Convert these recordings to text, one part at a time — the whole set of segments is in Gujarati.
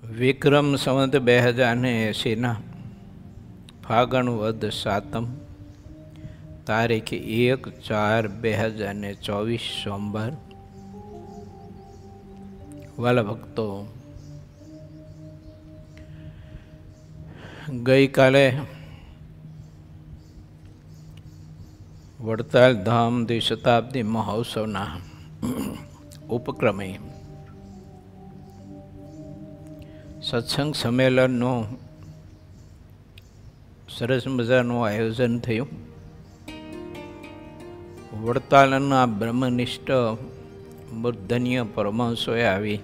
વિક્રમ સંવત 2080 ફાગણ વદ સાતમ તારીખ 1/4/2024 સોમવાર. વાલા ભક્તો, ગઈકાલે વડતાલ ધામ દ્વિશતાબ્દી મહોત્સવના ઉપક્રમે સત્સંગ સંમેલનનું સરસ મજાનું આયોજન થયું. વડતાલના બ્રહ્મનિષ્ઠ મૂર્ધન્ય પરમહંસોએ આવી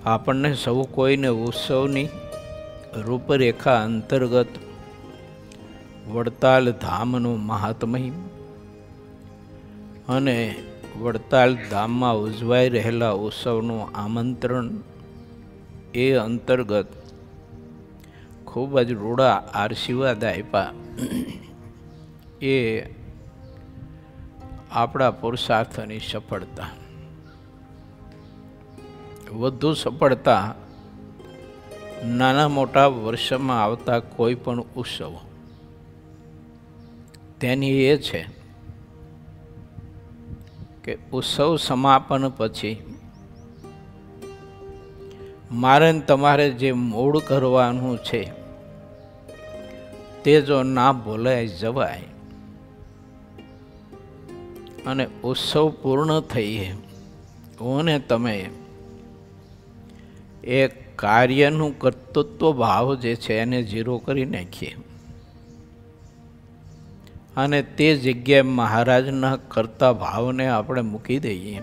આપણને સૌ કોઈને ઉત્સવની રૂપરેખા અંતર્ગત વડતાલ ધામનું મહાત્મય અને વડતાલ ધામમાં ઉજવાઈ રહેલા ઉત્સવનું આમંત્રણ એ અંતર્ગત ખૂબ જ રૂડા આશીર્વાદ આપ્યા. એ આપણા પુરુષાર્થની સફળતા, વધુ સફળતા નાના મોટા વર્ષમાં આવતા કોઈ પણ ઉત્સવ તેની એ છે કે ઉત્સવ સમાપન પછી મારે તમારે જે મૂળ કરવાનું છે તે જો ના ભૂલાઈ જવાય અને ઉત્સવ પૂર્ણ થઈએ અને તમે એ કાર્યનું કર્તૃત્વ ભાવ જે છે એને ઝીરો કરી નાખીએ અને તે જગ્યાએ મહારાજના કરતા ભાવને આપણે મૂકી દઈએ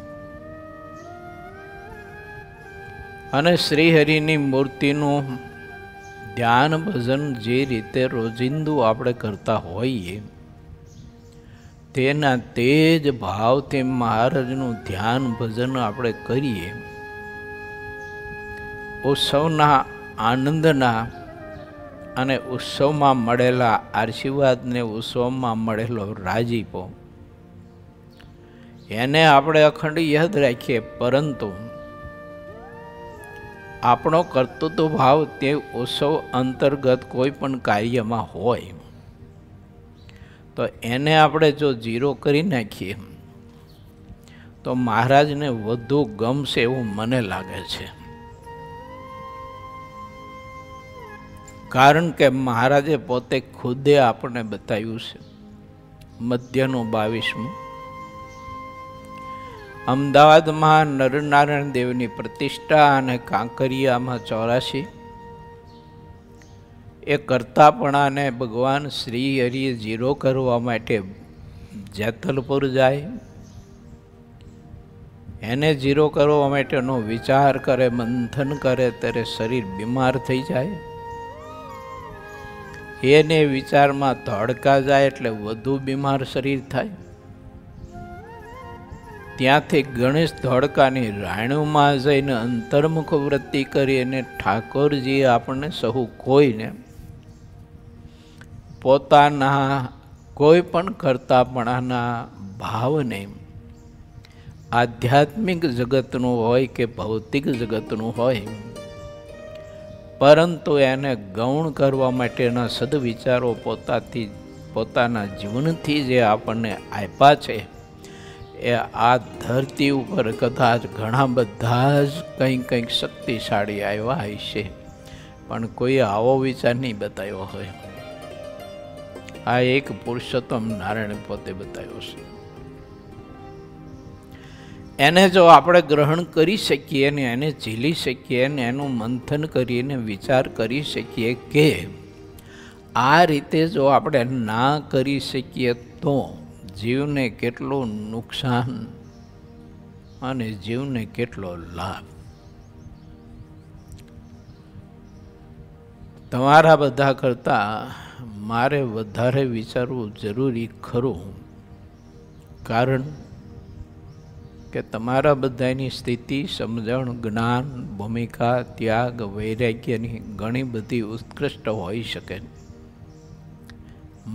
અને શ્રીહરિની મૂર્તિનું ધ્યાન ભજન જે રીતે રોજિંદુ આપણે કરતા હોઈએ તેના તે જ ભાવથી મહારાજનું ધ્યાન ભજન આપણે કરીએ. ઉત્સવના આનંદના અને ઉત્સવમાં મળેલા આશીર્વાદને ઉત્સવમાં મળેલો રાજીપો એને આપણે અખંડ યાદ રાખીએ, પરંતુ આપણો કર્તૃત્વ ભાવ તે ઉત્સવ અંતર્ગત કોઈ પણ કાર્યમાં હોય તો એને આપણે જો ઝીરો કરી નાખીએ તો મહારાજને વધુ ગમશે એવું મને લાગે છે. કારણ કે મહારાજે પોતે ખુદે આપણને બતાવ્યું છે. મધ્યનું 22મું અમદાવાદમાં નરનારાયણ દેવની પ્રતિષ્ઠા અને કાંકરિયામાં 84 એ કરતાપણાને ભગવાન શ્રી હરિએ ઝીરો કરવા માટે જેતલપુર જાય, એને ઝીરો કરવા માટેનો વિચાર કરે, મંથન કરે ત્યારે શરીર બીમાર થઈ જાય. એને વિચારમાં ધડકા જાય એટલે વધુ બીમાર શરીર થાય. ત્યાંથી ગણેશ ધોળકાની રાયણુમાં જઈને અંતર્મુખ વૃત્તિ કરી અને ઠાકોરજી આપણને સહુ કોઈને પોતાના કોઈ પણ કરતાપણાના ભાવને આધ્યાત્મિક જગતનું હોય કે ભૌતિક જગતનું હોય, પરંતુ એને ગૌણ કરવા માટેના સદવિચારો પોતાના જીવનથી જે આપણને આપ્યા છે એ આ ધરતી ઉપર કદાચ ઘણા બધા જ કંઈક શક્તિશાળી આવ્યા હશે, પણ કોઈ આવો વિચાર નહીં બતાવ્યો હોય. આ એક પુરુષોત્તમ નારાયણ પોતે બતાવ્યો છે. એને જો આપણે ગ્રહણ કરી શકીએ ને એને ઝીલી શકીએ ને એનું મંથન કરીને વિચાર કરી શકીએ કે આ રીતે જો આપણે ના કરી શકીએ તો જીવને કેટલું નુકસાન અને જીવને કેટલો લાભ. તમારા બધા કરતાં મારે વધારે વિચારવું જરૂરી ખરું, કારણ કે તમારા બધાની સ્થિતિ, સમજણ, જ્ઞાન, ભૂમિકા, ત્યાગ, વૈરાગ્યની ઘણી બધી ઉત્કૃષ્ટ હોઈ શકે.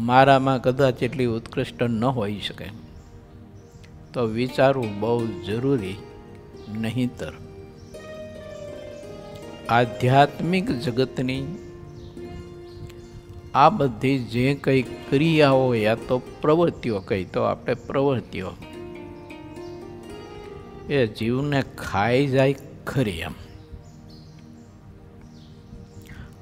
મારામાં કદાચ એટલી ઉત્કૃષ્ટ ન હોઈ શકે. તો વિચારવું બહુ જરૂરી નહીંતર આધ્યાત્મિક જગતની આ બધી જે કંઈ ક્રિયાઓ યા તો પ્રવૃત્તિઓ કહી તો આપણે પ્રવૃત્તિઓ એ જીવને ખાઈ જાય ખરી એમ.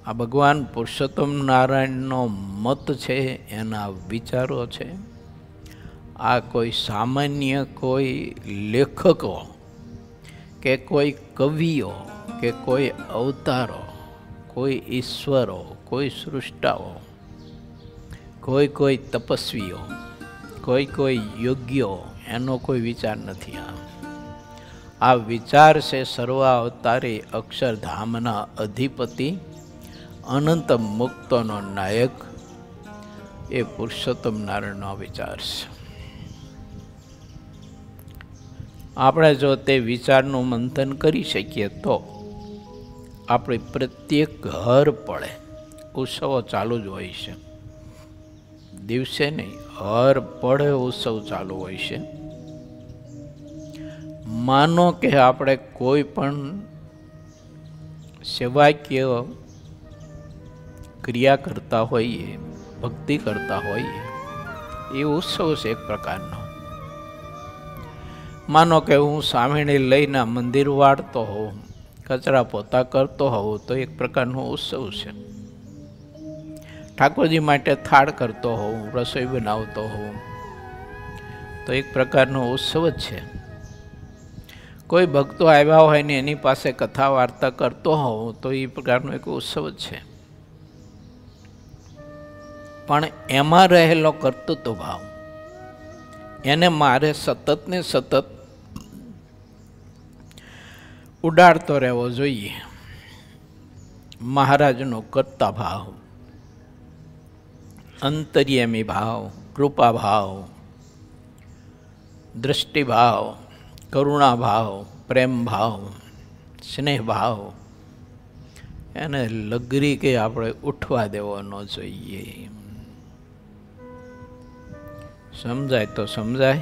આ ભગવાન પુરુષોત્તમ નારાયણનો મત છે, એના વિચારો છે. આ કોઈ સામાન્ય કોઈ લેખકો કે કોઈ કવિઓ કે કોઈ અવતારો, કોઈ ઈશ્વરો, કોઈ સૃષ્ટાઓ, કોઈ તપસ્વીઓ, કોઈ યોગ્યો, એનો કોઈ વિચાર નથી. આ વિચાર છે સર્વાવતારી અક્ષરધામના અધિપતિ, અનંત મુક્તોનો નાયક, એ પુરુષોત્તમ નારાયણનો વિચાર છે. આપણે જો તે વિચારનું મંથન કરી શકીએ તો આપણી પ્રત્યેક ઘર પડે ઉત્સવો ચાલુ જ હોય છે. દિવસે નહીં, હર પડે ઉત્સવ ચાલુ હોય છે. માનો કે આપણે કોઈ પણ સેવાકીય ક્રિયા કરતા હોઈએ, ભક્તિ કરતા હોઈએ, એ ઉત્સવ છે એક પ્રકારનો. માનો કે હું સામેણી લઈને મંદિર વાળતો હોઉં, કચરા પોતા કરતો હોઉં, તો એક પ્રકારનો ઉત્સવ છે. ઠાકોરજી માટે થાળ કરતો હોઉં, રસોઈ બનાવતો હોઉં, તો એક પ્રકારનો ઉત્સવ જ છે. કોઈ ભક્તો આવ્યા હોય ને એની પાસે કથા વાર્તા કરતો હોઉં, તો એ પ્રકારનો એક ઉત્સવ જ છે. પણ એમાં રહેલો કર્તૃત્વ ભાવ, એને મારે સતત ને સતત ઉડાડતો રહેવો જોઈએ. મહારાજનો કર્તા ભાવ, અંતર્યામી ભાવ, કૃપા ભાવ, દ્રષ્ટિ ભાવ, કરુણા ભાવ, પ્રેમ ભાવ, સ્નેહ ભાવ, એને લગરી કે આપણે ઉઠવા દેવો ન જોઈએ. સમજાય તો સમજાય,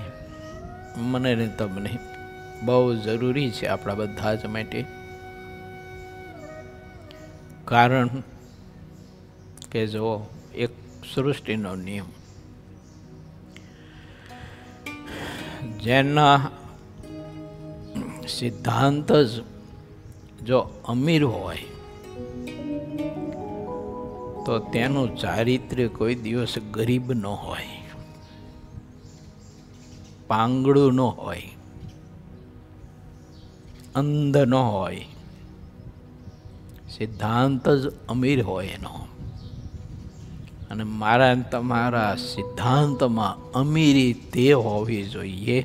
મને ને તમને બહુ જરૂરી છે આપણા બધા જ માટે. કારણ કે જો એક સૃષ્ટિનો નિયમ, જેના સિદ્ધાંત જ જો અમીર હોય તો તેનું ચારિત્ર્ય કોઈ દિવસ ગરીબ ન હોય, પાંગડું ન હોય, અંધ ન હોય. સિદ્ધાંત જ અમીર હોય એનો. અને મારા તમારા સિદ્ધાંતમાં અમીરી તે હોવી જોઈએ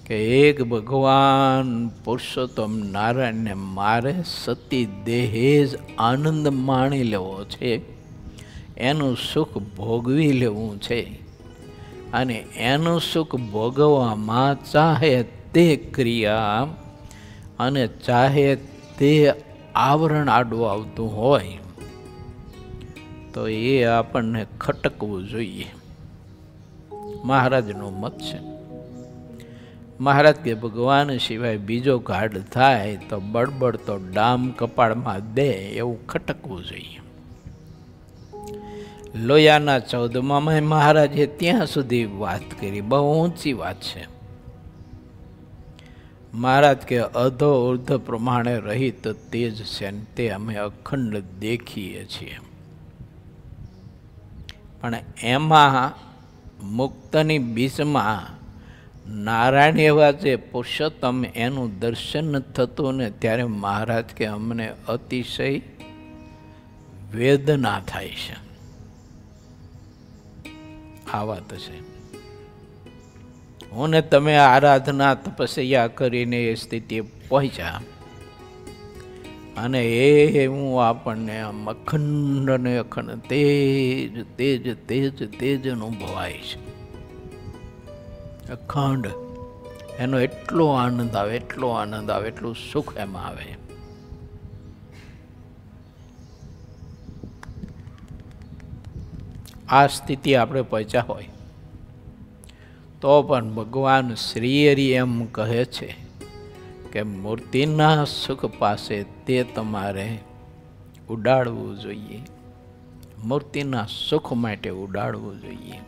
કે એક ભગવાન પુરુષોત્તમ નારાયણને મારે સતી દેહે જ આનંદ માણી લેવો છે, એનું સુખ ભોગવી લેવું છે. અને એનું સુખ ભોગવવામાં ચાહે તે ક્રિયા અને ચાહે તે આવરણ આડું આવતું હોય તો એ આપણને ખટકવું જોઈએ. મહારાજનો મત છે. મહારાજ કે ભગવાન સિવાય બીજો ગાઢ થાય તો બળબડ તો ડામ કપાળમાં દે એવું ખટકવું જોઈએ. લોયાના 14માં મહારાજે ત્યાં સુધી વાત કરી, બહુ ઊંચી વાત છે. મહારાજ કે અધો ઉર્ધ પ્રમાણે રહિત તેજ છે, તે અમે અખંડ દેખીએ છીએ. પણ એમાં મુક્તની બીચમાં નારાયણ એવા જે પુરુષોત્તમ એનું દર્શન થતું ને ત્યારે મહારાજ કે અમને અતિશય વેદના થાય છે. આ વાત છે. હું ને તમે આરાધના તપસ્યા કરીને એ સ્થિતિએ પહોંચ્યા અને એ હું આપણને આમ અખંડ ને અખંડ તેજ તેજ તેજ તેજ અનુભવાય છે. અખંડ એનો એટલો આનંદ આવે, એટલો આનંદ આવે, એટલું સુખ એમાં આવે. આ સ્થિતિ આપણે પહોંચ્યા હોય તો પણ ભગવાન શ્રી હરિ એમ કહે છે કે મૂર્તિના સુખ પાસે તે તમારે ઉડાડવું જોઈએ, મૂર્તિના સુખ માટે ઉડાડવું જોઈએ.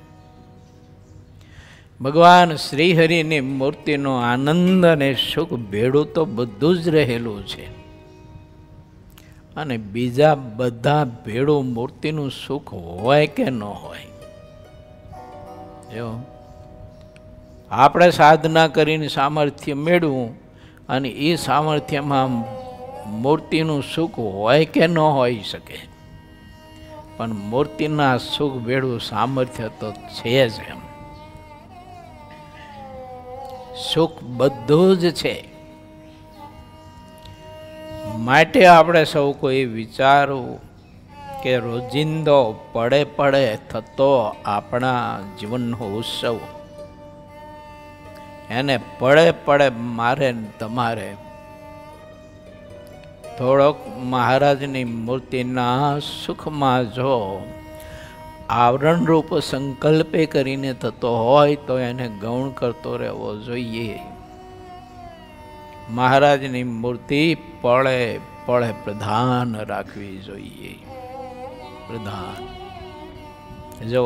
ભગવાન શ્રીહરિની મૂર્તિનો આનંદ અને સુખ ભેળું તો બધું જ રહેલું છે, અને બીજા બધા ભેળું મૂર્તિનું સુખ હોય કે ન હોય. જો આપણે સાધના કરીને સામર્થ્ય મેળવું અને એ સામર્થ્યમાં મૂર્તિનું સુખ હોય કે ન હોઈ શકે, પણ મૂર્તિના સુખ ભેળું સામર્થ્ય તો છે જ. એમ સુખ બધું જ છે. માટે આપણે સૌ કોઈ વિચારવું કે રોજિંદો પડે પડે થતો આપણા જીવનનો ઉત્સવ, એને પડે પડે મારે તમારે થોડોક મહારાજની મૂર્તિના સુખમાં જો આવરણરૂપ સંકલ્પે કરીને થતો હોય તો એને ગૌણ કરતો રહેવો જોઈએ. મહારાજની મૂર્તિ પળે પળે પ્રધાન રાખવી જોઈએ. પ્રધાન જો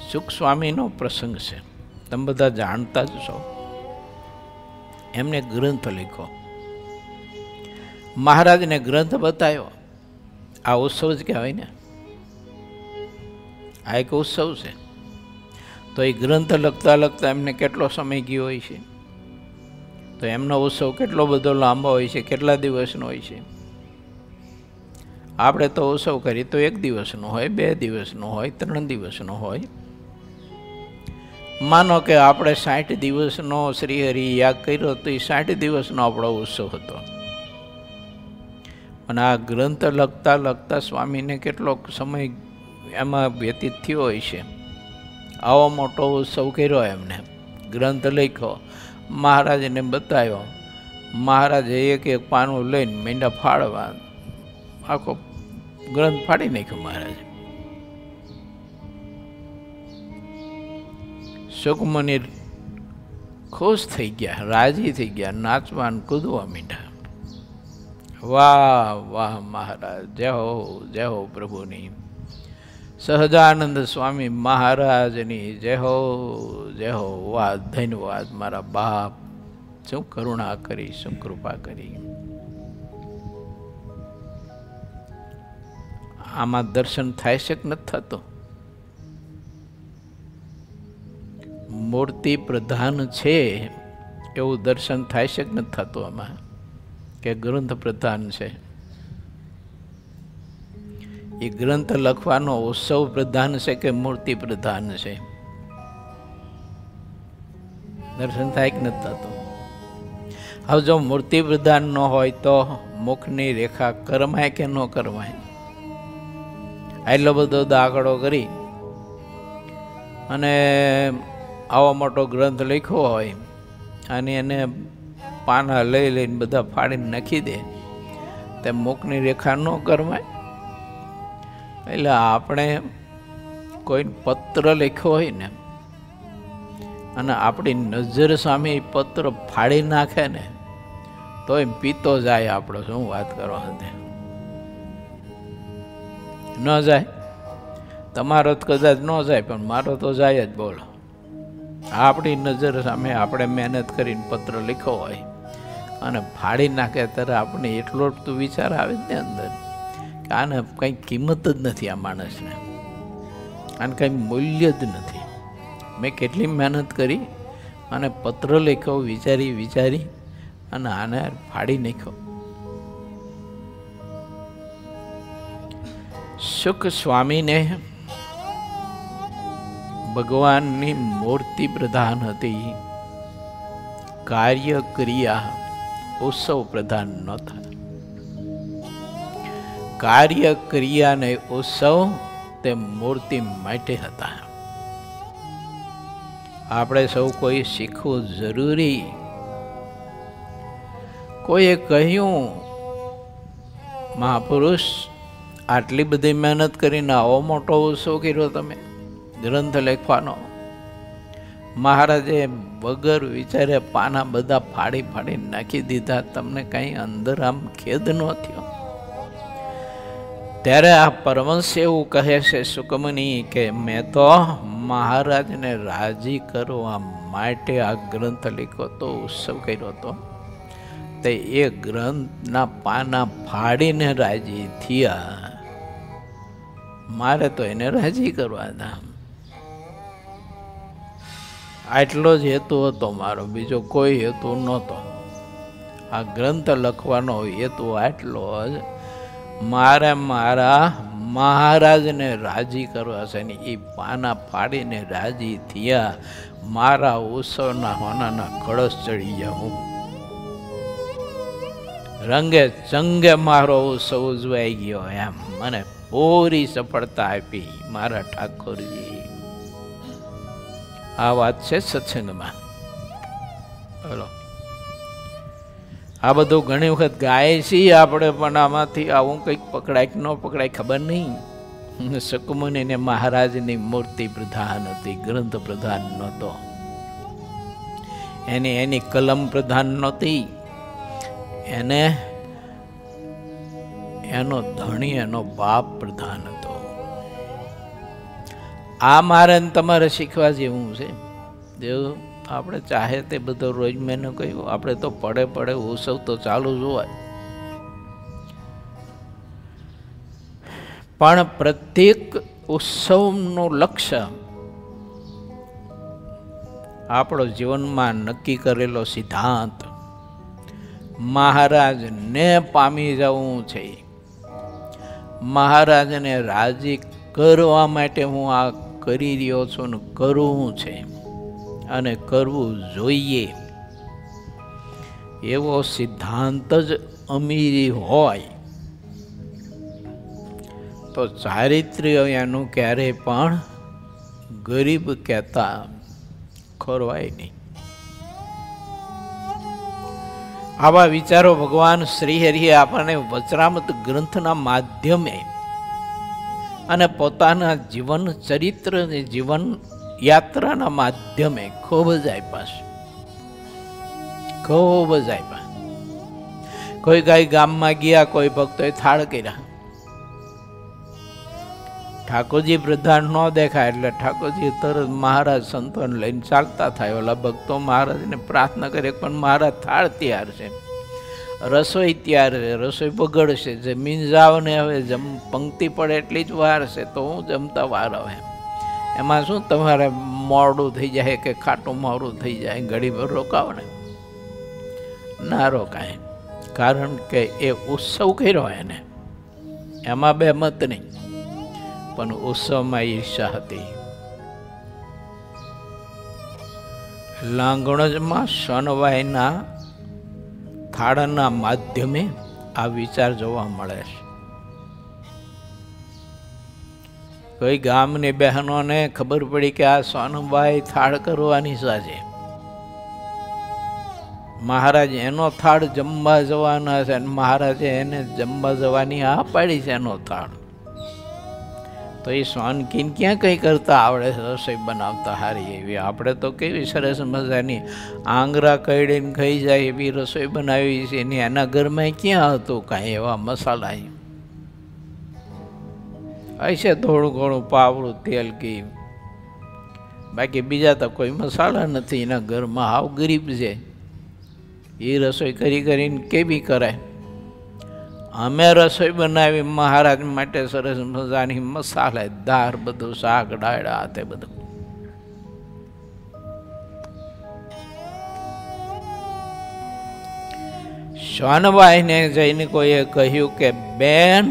સુખ સ્વામીનો પ્રસંગ છે, તમે બધા જાણતા જ છો. એમને ગ્રંથ લખ્યો, મહારાજને ગ્રંથ બતાવ્યો. આ ઉત્સવ જ કહેવાય ને, આ એક ઉત્સવ છે. તો એ ગ્રંથ લખતા લખતા એમને કેટલો સમય ગયો હોય છે, તો એમનો ઉત્સવ કેટલો બધો લાંબો હોય છે, કેટલા દિવસનો હોય છે. આપણે તો ઉત્સવ કરીએ તો 1 દિવસનો હોય, 2 દિવસનો હોય, 3 દિવસનો હોય. માનો કે આપણે 60 દિવસનો શ્રીહરિ યાગ કર્યો તો એ 60 દિવસનો આપણો ઉત્સવ હતો. અને આ ગ્રંથ લખતા લખતા સ્વામીને કેટલો સમય એમાં વ્યતીત થયો હોય છે. આવો મોટો ઉત્સવ કર્યો, એમને ગ્રંથ લખ્યો, મહારાજને બતાવ્યો. મહારાજે એક એક પાનું લઈને મીંડા ફાડવા, આખો ગ્રંથ ફાડી નાખ્યો મહારાજે. સુખમની ખુશ થઈ ગયા, રાજી થઈ ગયા, નાચવા કૂદવા મીંડા. વાહ વાહ મહારાજ, જય હો જય હો પ્રભુની. સહજાનંદ સ્વામી મહારાજની જય હો જય હો. વાહ ધન્યવાદ મારા બાપ, શું કરુણા કરી, શું કૃપા કરી. આમાં દર્શન થાય છે કે નથી થતું? મૂર્તિ પ્રધાન છે એવું દર્શન થાય છે કે નથી થતું આમાં? કે ગ્રંથ પ્રધાન છે? એ ગ્રંથ લખવાનો ઉત્સવ પ્રધાન છે કે મૂર્તિ પ્રધાન છે? દર્શન થાય કે નથી થતું? હવે જો મૂર્તિ પ્રધાન ન હોય તો મુખની રેખા કરમાય કે ન કરમાય? આટલો બધો દાખલો કરી અને આવો મોટો ગ્રંથ લખ્યો હોય અને એને પાના લઈ લઈને બધા ફાડીને નાખી દે, તે મુખની રેખા ન કરમાય? એટલે આપણે કોઈ પત્ર લખ્યો હોય ને અને આપણી નજર સામે પત્ર ફાડી નાખે ને તો એમ પીતો જાય આપણો. શું વાત કરવા હતી? ન જાય? તમારો તો કદાચ ન જાય, પણ મારો તો જાય જ. બોલો, આપણી નજર સામે આપણે મહેનત કરીને પત્ર લખ્યો હોય અને ફાડી નાખે ત્યારે આપણે એટલો તો વિચાર આવે જ ને અંદર કે આને કંઈ કિંમત જ નથી, આ માણસને આને કંઈ મૂલ્ય જ નથી. મેં કેટલી મહેનત કરી અને પત્ર લખ્યો, વિચારી વિચારી અને આને ફાડી નાખ્યો. સુખ સ્વામીને ભગવાનની મૂર્તિ પ્રધાન હતી, કાર્ય ક્રિયા ઉત્સવ પ્રધાન નહોતા. કાર્ય ક્રિયા ને ઉત્સવ તે મૂર્તિ માટે હતા. આપણે સૌ કોઈ શીખવું જરૂરી. કોઈએ કહ્યું, મહાપુરુષ આટલી બધી મહેનત કરીને આવો મોટો ઉત્સવ કર્યો તમે ગ્રંથ લખવાનો, મહારાજે વગર વિચારે પાના બધા ફાડી ફાડી નાખી દીધા. તમને કઈ અંદર આમ ખેદ ન થયો? ત્યારે આ પરમહંસ એવું કહે છે સુકમની કે મેં તો મહારાજને રાજી કરવા માટે આ ગ્રંથ લખ્યો તો, ઉત્સવ કર્યો હતો. તે એ ગ્રંથના પાના ફાડીને રાજી થયા. મારે તો એને રાજી કરવા હતા. આટલો જ હેતુ હતો મારો, બીજો કોઈ હેતુ નહોતો. આ ગ્રંથ લખવાનો હેતુ આટલો જ, મારે મારા મહારાજને રાજી કરવા છે ને એ પાના ફાડીને રાજી થયા. મારા ઉત્સવના હોનાના કળશ ચડી જાઉં, રંગે ચંગે મારો ઉત્સવ ઉજવાઈ ગયો. એમ મને પૂરી સફળતા આપી મારા ઠાકોરજી. આ વાત છે સત્સંગમાં. બોલો, આ બધું ઘણી વખત ગાય છીએ આપણે, પણ આમાંથી આવું કંઈક પકડાય કે ન પકડાય ખબર નહીં. સુકમુનિને મહારાજની મૂર્તિ પ્રધાન હતી, ગ્રંથ પ્રધાન નહોતો. એની કલમ પ્રધાન નહોતી. એને એનો ધણી, એનો બાપ પ્રધાન હતો. આ મારે તમારે શીખવા જેવું છે. જેવું આપણે ચાહે તે બધો રોજ મેં કહ્યું, આપણે તો પડે પડે ઉત્સવ તો ચાલુ જ હોય, પણ પ્રત્યેક ઉત્સવનું લક્ષ્ય આપણો જીવનમાં નક્કી કરેલો સિદ્ધાંત મહારાજને પામી જવું છે. મહારાજને રાજી કરવા માટે હું આ કરી રહ્યો છું ને કરવું છે, અને કરવું જોઈએ. એવો સિદ્ધાંત જ અમીરી હોય તો ચારિત્ર્ય એનું ક્યારેય પણ ગરીબ કહેતા ખોરવાય નહીં. આવા વિચારો ભગવાન શ્રી હરિએ આપણને વચરામૃત ગ્રંથના માધ્યમે અને પોતાના જીવન ચરિત્ર, જીવન યાત્રાના માધ્યમે ખૂબ જ આપ્યા છે. ખૂબ જ આપ્યા. કોઈ કઈ ગામમાં ગયા, કોઈ ભક્તોએ થાળ કર્યા. ઠાકોરજી પ્રધાન ન દેખાય એટલે ઠાકોરજી તરત મહારાજ સંતોને લઈને ચાલતા થાય. ઓલા ભક્તો મહારાજને પ્રાર્થના કરે, પણ મહારાજ થાળ તૈયાર છે, રસોઈ તૈયાર છે, રસોઈ બગડશે, જમીન જાવ ને હવે પંક્તિ પડે એટલી જ વાર છે, તો હું જમતા વાર આવે. એમાં શું તમારે મોડું થઈ જાય કે ખાટું મોડું થઈ જાય, ઘડી ભર રોકાવો ને? ના રોકાય. કારણ કે એ ઉત્સવ કર્યો એને, એમાં બે મત નહીં, પણ ઉત્સવમાં ઈર્ષા હતી. લાંગણજમાં સોનવાઈના થાળના માધ્યમે આ વિચાર જોવા મળે છે. કોઈ ગામની બહેનોને ખબર પડી કે આ સોનબાઈ થાળ કરવાની સાજે, મહારાજ એનો થાળ જમવા જવાના છે, મહારાજે એને જમવા જવાની આ પાડી છે એનો થાળ. તો એ સોનકીન ક્યાં કંઈ કરતા આવડે છે, રસોઈ બનાવતા હારી એવી. આપણે તો કેવી સરસ મજાની આંગરા કઈડીને ખાઈ જાય એવી રસોઈ બનાવી છે ને, એના ઘરમાં ક્યાં હતું કાંઈ એવા મસાલા? હશે થોડું ઘણું પાવડું, તેલ, ઘી, બાકી બીજા તો કોઈ મસાલા નથી એના ઘરમાં. હાવ ગરીબ છે. એ રસોઈ કરી કરીને કેવી કરાય? અમે રસોઈ બનાવી મહારાજ માટે સરસ મજાની મસાલેદાર બધું, શાક ડાળા તે બધું. સોનબાઈને જઈને કોઈએ કહ્યું કે બેન,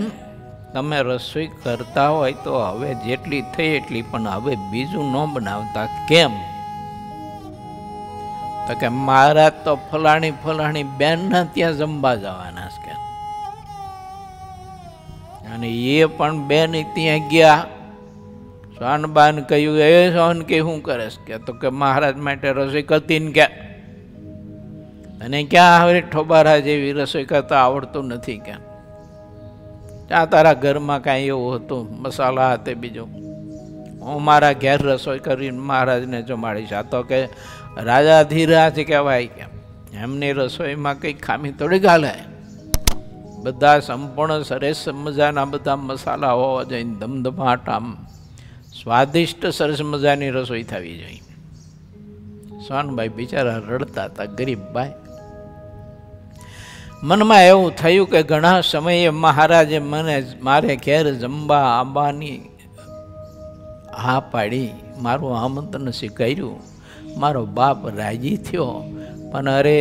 તમે રસોઈ કરતા હોય તો હવે જેટલી થઈ એટલી, પણ હવે બીજું ન બનાવતા કેમ? તો કે મહારાજ તો ફલાણી ફલાણી બેનના ત્યાં જમવા જવાના છે, અને એ પણ બેન ત્યાં ગયા. સોનબાન કહ્યું, એ સોન કે શું કરે કે? તો કે મહારાજ માટે રસોઈ કરતી ને ક્યાં, અને ક્યાં હવે ઠોબારા જેવી રસોઈ કરતા આવડતું નથી કે? ત્યાં તારા ઘરમાં કાંઈ એવું હતું મસાલા તે બીજું? હું મારા ઘેર રસોઈ કરીને મહારાજને જમાડીશ. આ તો કે રાજાધીરાજ કહેવાય કે એમની રસોઈમાં કંઈ ખામી થોડી ગાલે. બધા સંપૂર્ણ સરસ મજાના બધા મસાલા હોવા જોઈએ, ધમધમાટ આમ સ્વાદિષ્ટ સરસ મજાની રસોઈ થવી જોઈએ. સોનભાઈ બિચારા રડતા હતા, ગરીબભાઈ. મનમાં એવું થયું કે ઘણા સમયે મહારાજે મને મારે ઘેર જમવા આવવાની હા પાડી, મારું આમંત્રણ સ્વીકાર્યું, મારો બાપ રાજી થયો, પણ અરે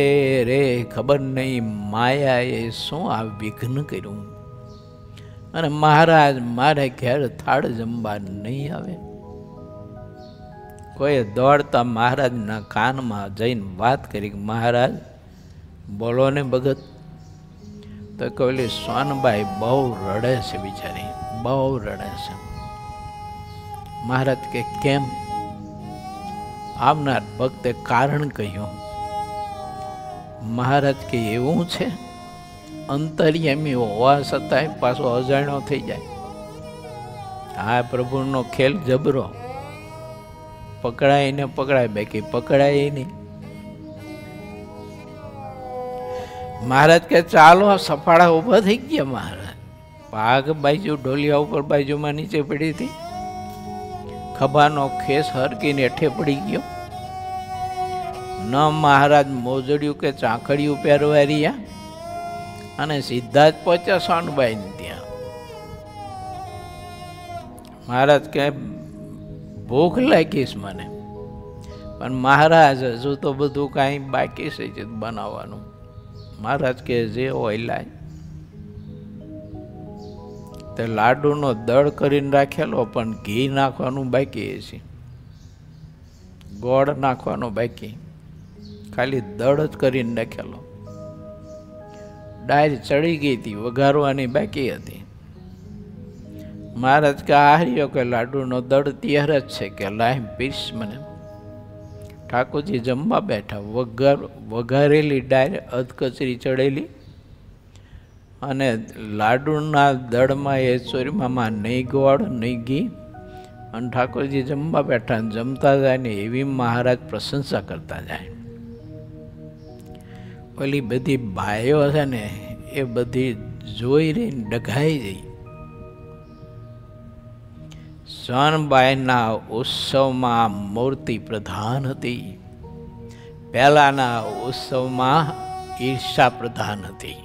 રે ખબર નહીં માયાએ શું આ વિઘ્ન કર્યું અને મહારાજ મારે ઘેર થાળ જમવા નહીં આવે. કોઈ દોડતા મહારાજના કાનમાં જઈને વાત કરી કે મહારાજ બોલો ને ભગત. તો કોઈલી સોનબાઈ બહુ રડે છે, બિચારી બહુ રડે છે. મહારાજ કે કેમ? આવનાર ભક્તે કારણ કહ્યું. મહારાજ કે એવું છે, અંતર્યામી હોવા છતાંય પાછો અજાણ્યો થઈ જાય. આ પ્રભુનો ખેલ જબરો, પકડાય ને પકડાય, બાકી પકડાય નહીં. મહારાજ કે ચાલો સફાળા ઊભા થઈ ગયા. મહારાજ પાગ બાજુ ઢોલિયા ઉપર બાજુમાં નીચે પડી હતી, ખભાનો ખેસ હરકીને હેઠે પડી ગયો. ન મહારાજ મોજડિયું કે ચાંખડિયું પહેરવા રહ્યા અને સીધા જ પહોંચ્યા સોનબાઈને ત્યાં. મહારાજ કે ભૂખ લાગીશ મને, પણ મહારાજ હજુ તો બધું કાંઈ બાકી છે બનાવવાનું. મહારાજ કે જે હોય લાય. તે લાડુનો દળ કરીને રાખેલો, પણ ઘી નાખવાનું બાકી છે, ગોળ નાખવાનો બાકી, ખાલી દળ જ કરીને રાખેલો. ડાયર ચડી ગઈ હતી, વઘારવાની બાકી હતી. મહારાજ કે આર્યો કે લાડુનો દળ તૈયાર જ છે, કે લાય પીસ મને. ઠાકોરજી જમવા બેઠા, વઘારેલી ડાયર અધકચરી ચડેલી અને લાડુના દળમાં એ ચોરીમાં નહીં ગોળ નહીં ઘી, અને ઠાકોરજી જમવા બેઠા, જમતા જાય ને એવી મહારાજ પ્રશંસા કરતા જાય. ઓલી બધી બાયો છે ને એ બધી જોઈ રહીને ડઘાઈ જઈ. સોનબાઈના ઉત્સવમાં મૂર્તિ પ્રધાન હતી, પહેલાના ઉત્સવમાં ઈર્ષા પ્રધાન હતી.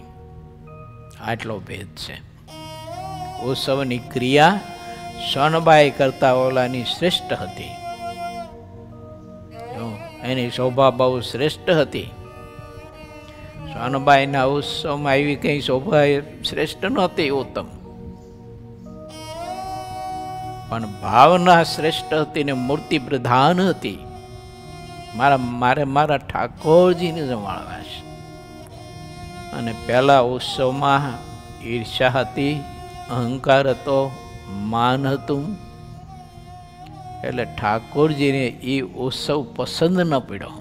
આટલો ભેદ છે. ઉત્સવની ક્રિયા સોનબાઈ કરતા ઓલાની શ્રેષ્ઠ હતી. એની શોભા બહુ શ્રેષ્ઠ હતી. સોનબાઈના ઉત્સવમાં એવી કઈ શોભા શ્રેષ્ઠ નહોતી ઉત્તમ, પણ ભાવના શ્રેષ્ઠ હતી ને મૂર્તિ પ્રધાન હતી. મારે મારા ઠાકોરજીને જમાડવા છે. અને પહેલા ઉત્સવમાં ઈર્ષા હતી, અહંકાર હતો, માન હતું, એટલે ઠાકોરજીને એ ઉત્સવ પસંદ ન પડ્યો.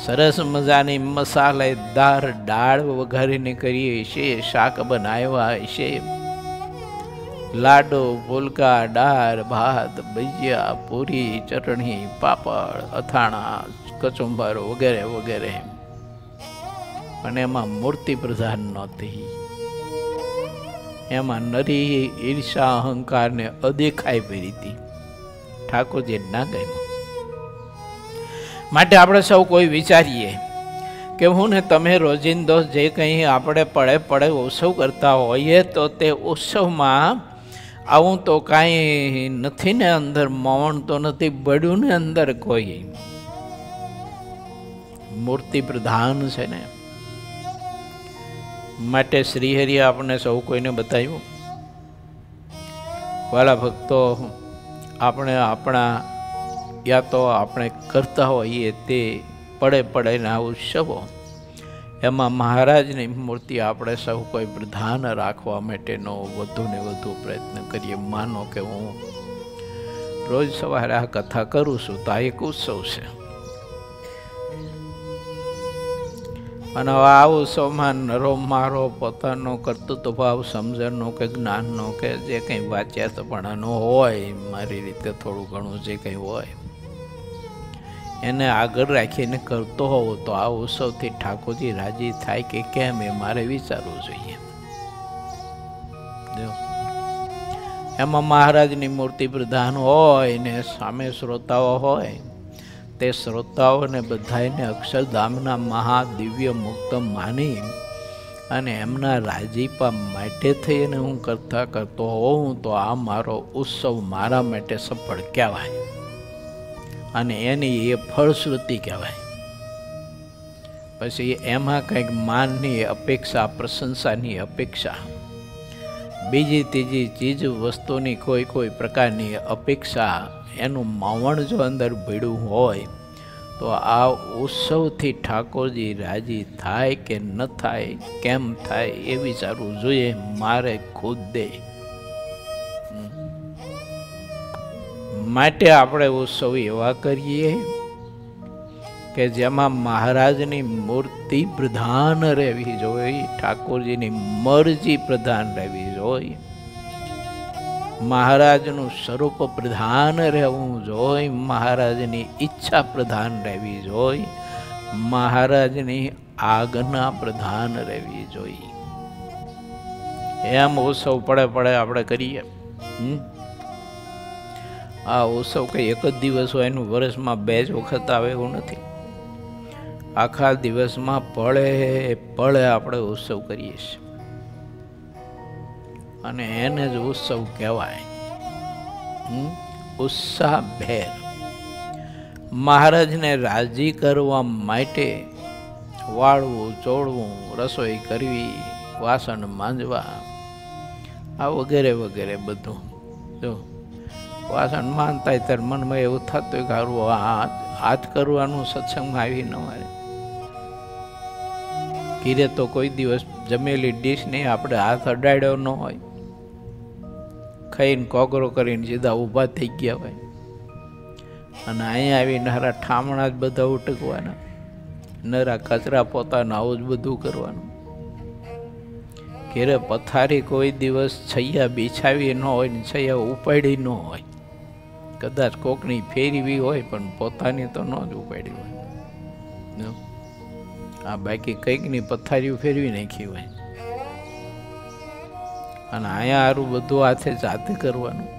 સરસ મજાની મસાલેદાર દાળ વઘારીને કરી હશે, શાક બનાવ્યા હશે, લાડુ, ફુલકા, દાળ, ભાત, ભજીયા, પૂરી, ચટણી, પાપડ, અથાણા, કચુંબર વગેરે વગેરે. પણ એમાં મૂર્તિ પ્રધાન નહોતી. એમાં નરી ઈર્ષા અહંકારને અદેખાઈ ભરી હતી. ઠાકોરજી ના ગમ્યું. માટે આપણે સૌ કોઈ વિચારીએ કે હું ને તમે રોજિંદો જે કંઈ આપણે પડે ઉત્સવ કરતા હોઈએ, તો તે ઉત્સવમાં આવું તો કાંઈ નથી ને, અંદર મૌન તો નથી બળ્યું ને, અંદર કોઈ મૂર્તિ પ્રધાન છે ને. માટે શ્રીહરિએ આપણે સૌ કોઈને બતાવ્યું. વાલા ભક્તો, આપણે આપણા યા તો આપણે કરતા હોઈએ તે પડેના ઉત્સવો, એમાં મહારાજની મૂર્તિ આપણે સૌ કોઈ પ્રધાન રાખવા માટેનો વધુ ને વધુ પ્રયત્ન કરીએ. માનો કે હું રોજ સવારે આ કથા કરું છું તો આ એક ઉત્સવ છે, અને આ ઉત્સવમાં નરો મારો પોતાનો કર્તૃત્વ ભાવ સમજણનો કે જ્ઞાનનો કે જે કંઈ વાચ્યાતપણાનો હોય, મારી રીતે થોડું ઘણું જે કંઈ હોય એને આગળ રાખીને કરતો હોવો તો આ ઉત્સવથી ઠાકોરજી રાજી થાય કે કેમ એ મારે વિચારવું જોઈએ. એમાં મહારાજની મૂર્તિ પ્રધાન હોય ને સામે શ્રોતાઓ હોય, તે શ્રોતાઓને બધાને અક્ષરધામના મહાદિવ્ય મુક્ત માની અને એમના રાજીપા માટે થઈને હું કરતો હોઉં તો આ મારો ઉત્સવ મારા માટે સફળ કહેવાય અને એની એ ફળશ્રુતિ કહેવાય. પછી એમાં કંઈક માનની અપેક્ષા, પ્રશંસાની અપેક્ષા, બીજી ત્રીજી ચીજ વસ્તુની કોઈ પ્રકારની અપેક્ષા, એનું માવણ જો અંદર ભીડું હોય તો આ ઉત્સવથી ઠાકોરજી રાજી થાય કે ન થાય, કેમ થાય એ વિચારવું જોઈએ મારે ખુદ દે. માટે આપણે ઉત્સવ એવા કરીએ કે જેમાં મહારાજની મૂર્તિ પ્રધાન રહેવી જોઈએ, ઠાકોરજીની મરજી પ્રધાન રહેવી જોઈએ, મહારાજનું સ્વરૂપ પ્રધાન રહેવું જોઈએ, મહારાજની ઈચ્છા પ્રધાન રહેવી જોઈએ, મહારાજની આજ્ઞા પ્રધાન રહેવી જોઈએ. એમ ઉત્સવ પડે આપણે કરીએ. આ ઉત્સવ કંઈ એક જ દિવસ હોય, એનું વર્ષમાં 2 જ વખત આવે એવું નથી. આખા દિવસમાં પળે આપણે ઉત્સવ કરીએ છીએ અને એને જ ઉત્સવ કહેવાય. ઉત્સાહભેર મહારાજને રાજી કરવા માટે વાળવું, ચોળવું, રસોઈ કરવી, વાસણ માંજવા, આ વગેરે વગેરે બધું. જો વાસણ માનતા ત્યારે મનમાં એવું થતું કે હારું આજ કરવાનું સત્સંગમાં આવી ન મારે. ઘીરે તો કોઈ દિવસ જમેલી ડીશ નહીં આપણે હાથ અડાડ્યો ન હોય, ખાઈને કોગરો કરીને સીધા ઊભા થઈ ગયા હોય અને અહીંયા આવી નરા ઠામણા જ બધા ઉટકવાના, નરા કચરા પોતાના આવું જ બધું કરવાનું. ઘેરે પથારી કોઈ દિવસ છૈયા બિછાવી ન હોય ને છૈયા ઉપાડી ન હોય, કદાચ કોકની ફેરવી હોય પણ પોતાની તો ન જ ઉપાડી હોય. આ બાકી કંઈકની પથારીઓ ફેરવી નાખી હોય અને અહીંયા સારું બધું હાથે જાતે કરવાનું.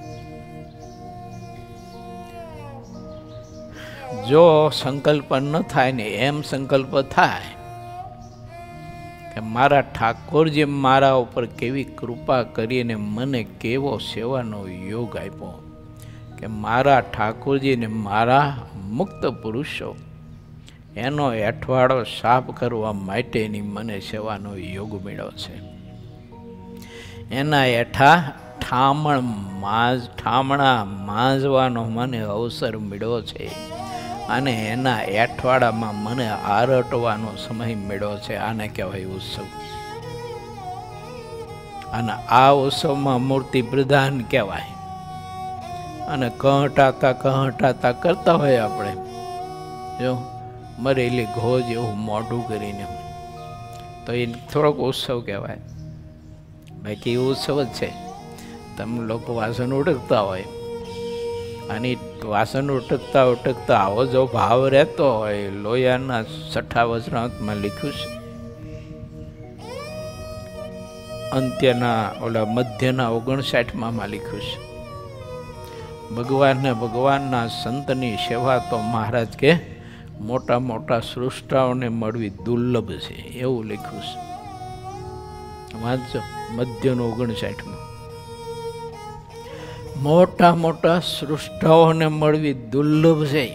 જો સંકલ્પ ન થાય ને એમ સંકલ્પ થાય કે મારા ઠાકોરજી મારા ઉપર કેવી કૃપા કરીને મને કેવો સેવાનો યોગ આપ્યો, કે મારા ઠાકોરજીને મારા મુક્ત પુરુષો એનો એઠવાડો સાફ કરવા માટેની મને સેવાનો યોગ મળ્યો છે. એના એઠા ઠામણા માંજવાનો મને અવસર મળ્યો છે અને એના એઠવાડામાં મને આરટવાનો સમય મળ્યો છે. આને કહેવાય ઉત્સવ. અને આ ઉત્સવમાં મૂર્તિ પ્રધાન કહેવાય. અને કહટાતા કરતા હોય આપણે, જો મરેલી ઘો જેવું મોઢું કરીને, તો એ થોડોક ઉત્સવ કહેવાય. બાકી ઉત્સવ જ છે. તમે લોકો વાસણ ઉટકતા હોય અને વાસણ ઉટકતા આવો જો ભાવ રહેતો હોય, લોયાના 6 વચનામાં લખ્યું છે, અંત્યના મધ્યના 59માં લખ્યું છે, ભગવાનના સંતની સેવા તો મહારાજ કે મોટા મોટા સૃષ્ટાઓને મળવી દુર્લભ છે, એવું લખ્યું છે. વાંચજો મધ્યનો 59માં. મોટા સૃષ્ટાઓને મળવી દુર્લભ છે,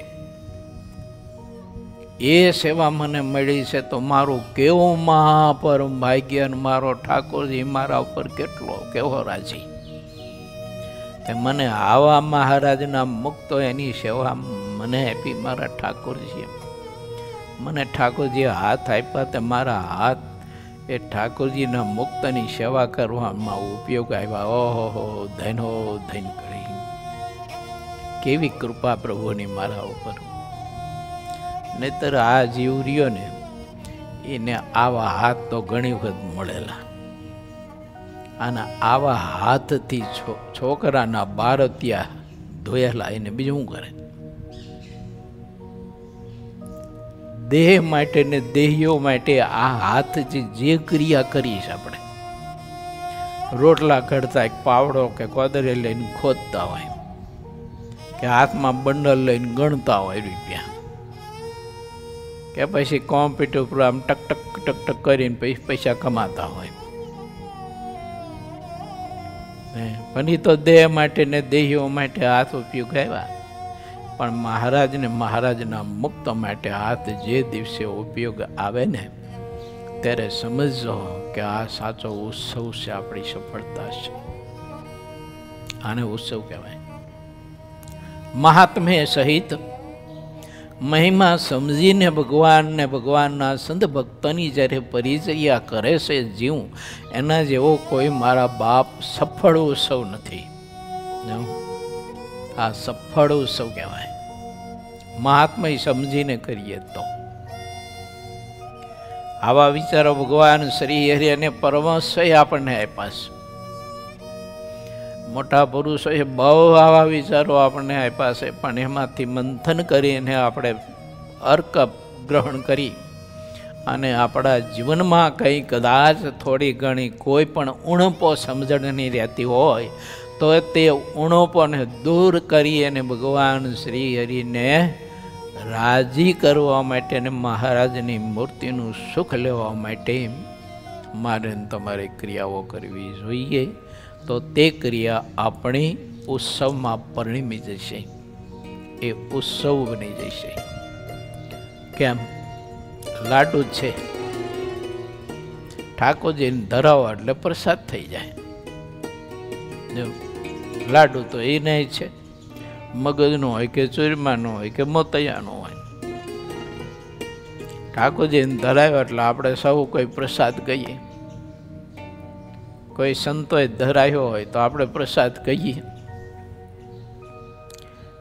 એ સેવા મને મળી છે તો મારું કેવું મહાપરમ ભાગ્ય, અને મારો ઠાકોરજી મારા ઉપર કેવો રાજી. મને આવા મહારાજના મુક્તો એની સેવા મને આપી મારા ઠાકોરજીએ. મને ઠાકોરજીએ હાથ આપ્યા તે મારા હાથ એ ઠાકોરજીના મુક્તની સેવા કરવામાં ઉપયોગ આવ્યા. ઓહો ધન કરી, કેવી કૃપા પ્રભુની મારા ઉપર. નહીતર આ જીવ રહ્યો ને એને આવા હાથ તો ઘણી વખત મળેલા, અને આવા હાથથી છોકરાના બારતિયા ધોયેલા, એને બીજું શું કરે? દેહ માટે ને દેહીઓ માટે આ હાથથી જે ક્રિયા કરીશ આપણે, રોટલા ઘડતા એક પાવડો કે કોદરે લઈને ખોદતા હોય, કે હાથમાં બંડલ લઈને ગણતા હોય રૂપિયા, કે પછી કોમ્પ્યુટર ઉપર આમ ટક ટક ટક ટક કરીને પછી પૈસા કમાતા હોય. પણ એ તો દેહ માટે ને દેહીઓ માટે હાથ ઉપયોગ આવ્યા, પણ મહારાજને મહારાજના મુક્ત માટે હાથ જે દિવસે ઉપયોગ આવે ને ત્યારે સમજો કે આ સાચો ઉત્સવ છે, આપણી સફળતા છે. આને ઉત્સવ કહેવાય. મહાત્મ્ય સહિત મહિમા સમજીને ભગવાનને ભગવાનના સંત ભક્તની જ્યારે પરિચર્યા કરે છે જીવ, એના જેવો કોઈ મારા બાપ સફળ ઉત્સવ નથી. આ સફળ ઉત્સવ કહેવાય. મહાત્મય સમજીને કરીએ તો આવા વિચારો ભગવાન શ્રી હરિ અને પરમહંસોએ આપણને આપ્યા છે. મોટા પુરુષોએ બહુ આવા વિચારો આપણને આપ્યા છે, પણ એમાંથી મંથન કરીને આપણે અર્ક ગ્રહણ કરી અને આપણા જીવનમાં કંઈ કદાચ થોડી ઘણી કોઈ પણ ઉણપો સમજણની રહેતી હોય તો તે ઉણપોને દૂર કરી અને ભગવાન શ્રી હરિને રાજી કરવા માટે અને મહારાજની મૂર્તિનું સુખ લેવા માટે મારે તમારે ક્રિયાઓ કરવી જોઈએ. તો તે ક્રિયા આપણી ઉત્સવમાં પરિણમી જશે, એ ઉત્સવ બની જશે. કેમ? લાડુ છે, ઠાકોરજીને ધરાવો એટલે પ્રસાદ થઈ જાય. લાડુ તો એ નહીં છે, મગજનો હોય કે ચૂરમાનો હોય કે મોતૈયાનો હોય. ઠાકોરજીને ધરાવ્યો એટલે આપણે સૌ કોઈ પ્રસાદ કહીએ. કોઈ સંતોએ ધરાયો હોય તો આપણે પ્રસાદ કહીએ.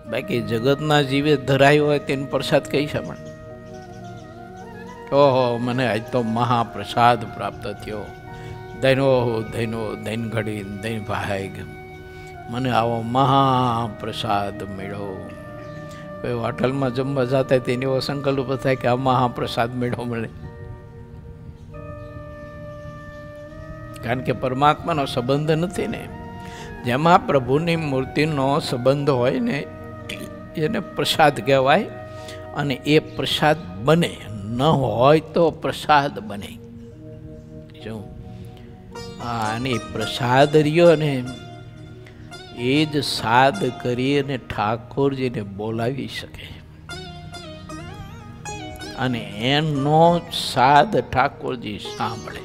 બાકી જગતના જીવે ધરાયો હોય તેને પ્રસાદ કહી છે. પણ ઓહો, મને આજ તો મહાપ્રસાદ પ્રાપ્ત થયો, ધૈનો ધૈનો ધૈન ઘડી ધૈન ભાગ, મને આવો મહાપ્રસાદ મળ્યો. કોઈ હોટલમાં જમવા જતા તેની એવો સંકલ્પ થાય કે આ મહાપ્રસાદ મળ્યો મળે. કારણ કે પરમાત્માનો સંબંધ નથી ને. જેમાં પ્રભુની મૂર્તિનો સંબંધ હોય ને એને પ્રસાદ કહેવાય, અને એ પ્રસાદ બને. ન હોય તો પ્રસાદ બને. શું? અને પ્રસાદ રહ્યો ને એ જ સાદ કરી અને ઠાકોરજીને બોલાવી શકે, અને એનો સાદ ઠાકોરજી સાંભળે.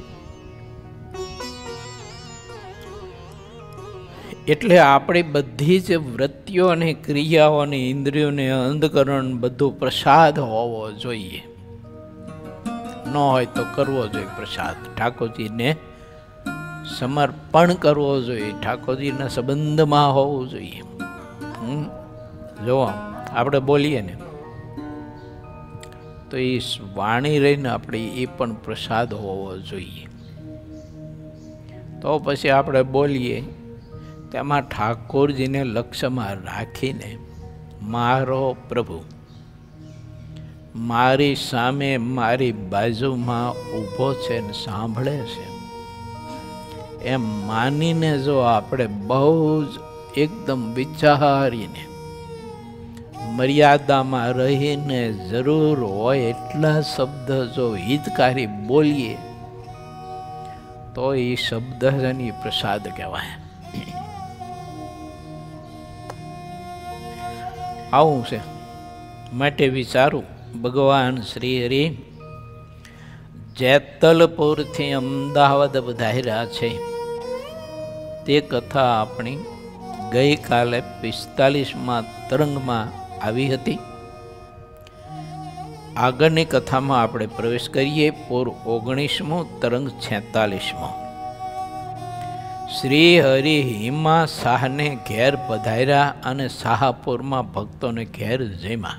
એટલે આપણી બધી જ વૃત્તિઓ અને ક્રિયાઓ અને ઇન્દ્રિયોને અંધકરણ બધું પ્રસાદ હોવો જોઈએ. ન હોય તો કરવો જોઈએ પ્રસાદ, ઠાકોરજીને સમર્પણ કરવો જોઈએ, ઠાકોરજીના સંબંધમાં હોવું જોઈએ. જો આપણે બોલીએ ને તો એ વાણી રહીને આપણે એ પણ પ્રસાદ હોવો જોઈએ. તો પછી આપણે બોલીએ તેમાં ઠાકોરજીને લક્ષ્યમાં રાખીને મારો પ્રભુ મારી સામે મારી બાજુમાં ઊભો છે ને સાંભળે છે એમ માનીને જો આપણે બહુ જ એકદમ વિચારીને મર્યાદામાં રહીને જરૂર હોય એટલા શબ્દ જો હિતકારી બોલીએ તો એ શબ્દ જ પ્રસાદ કહેવાય. આવું છે. માટે વિચારું, ભગવાન શ્રી હરિ જેતલપુરથી અમદાવાદ વધાર્યા છે તે કથા આપણી ગઈકાલે 45માં તરંગમાં આવી હતી. આગળની કથામાં આપણે પ્રવેશ કરીએ. પૂર 19મો તરંગ 46મો. શ્રી હરિ હિમા શાહને ઘેર પધાર્યા અને શાહપુરમાં ભક્તોને ઘેર જમ્યા.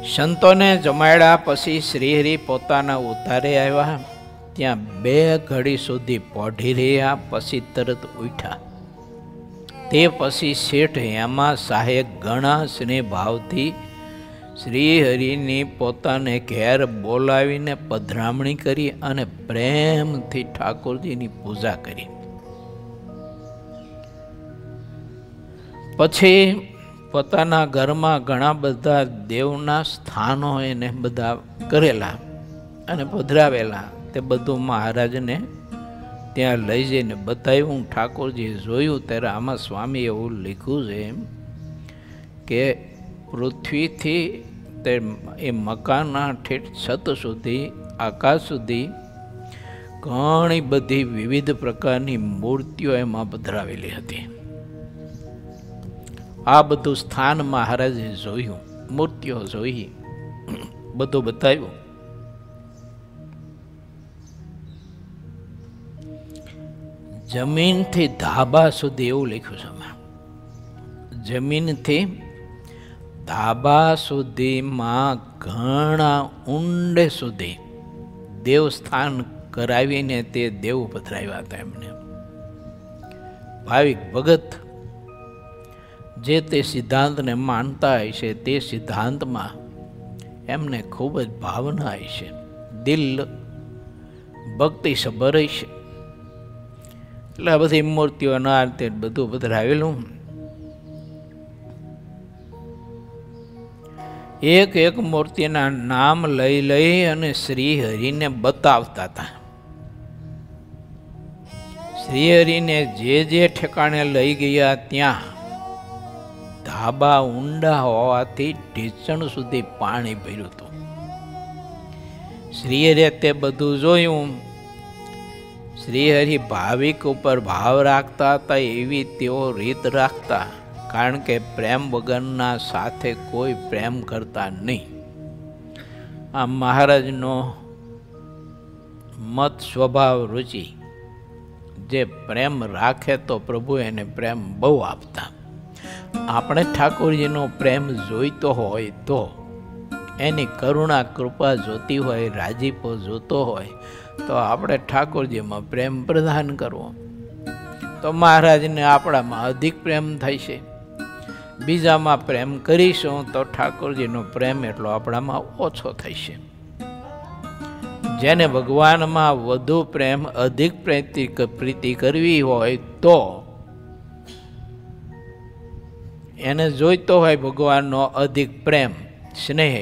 સંતોને જમાડ્યા પછી શ્રીહરિ પોતાના ઉતારે આવ્યા. ત્યાં 2 ઘડી સુધી પોઢી રહ્યા, પછી તરત ઉઠ્યા. તે પછી શેઠ હેમા શાહે ઘણા સ્નેહ ભાવથી શ્રીહરિની પોતાને ઘેર બોલાવીને પધરામણી કરી અને પ્રેમથી ઠાકોરજીની પૂજા કરી. પછી પોતાના ઘરમાં ઘણા બધા દેવના સ્થાનો એને બધા કરેલા અને પધરાવેલા. તે બધું મહારાજને ત્યાં લઈ જઈને બતાવ્યું. ઠાકોરજીએ જોયું ત્યારે આમાં સ્વામી એવું લખ્યું છે કે પૃથ્વીથી તે એ મકાનના ઠેઠ છત સુધી, આકાશ સુધી ઘણી બધી વિવિધ પ્રકારની મૂર્તિઓ એમાં પધરાવેલી હતી. આ બધું સ્થાન મહારાજે જોયું, મૂર્તિઓ જોઈ, બધું બતાવ્યું. જમીનથી ધાબા સુધી એવું લખ્યું છે. જમીનથી ધાબા સુધીમાં ઘણા ઊંડે સુધી દેવસ્થાન કરાવીને તે દેવ પધરાવ્યા હતા. એમને ભાવિક ભગત જે તે સિદ્ધાંતને માનતા હશે, તે સિદ્ધાંતમાં એમને ખૂબ જ ભાવના હશે, દિલ ભક્તિ સભર હશે. એટલે આ બધી મૂર્તિઓના તે બધું પધરાવેલું. એક એક મૂર્તિના નામ લઈ લઈ અને શ્રીહરિને બતાવતા હતા. શ્રીહરિને જે ઠેકાણે લઈ ગયા ત્યાં ધાબા ઊંડા હોવાથી ઢીચણ સુધી પાણી ભર્યું હતું. શ્રીહરિએ તે બધું જોયું. શ્રીહરિ ભાવિક ઉપર ભાવ રાખતા હતા એવી તેઓ રીત રાખતા, કારણ કે પ્રેમ વગરના સાથે કોઈ પ્રેમ કરતા નહીં. આ મહારાજનો મત, સ્વભાવ, રુચિ. જે પ્રેમ રાખે તો પ્રભુ એને પ્રેમ બહુ આપતા. આપણે ઠાકોરજીનો પ્રેમ જોઈતો હોય તો, એની કરુણા કૃપા જોતી હોય, રાજીપો જોતો હોય તો આપણે ઠાકોરજીમાં પ્રેમ પ્રદાન કરવો, તો મહારાજને આપણામાં અધિક પ્રેમ થશે. બીજામાં પ્રેમ કરીશું તો ઠાકોરજીનો પ્રેમ એટલો આપણામાં ઓછો થશે. જેને ભગવાનમાં વધુ પ્રેમ, અધિક પ્રીતિ કરવી હોય તો એને જોઈતો હોય ભગવાનનો અધિક પ્રેમ, સ્નેહ,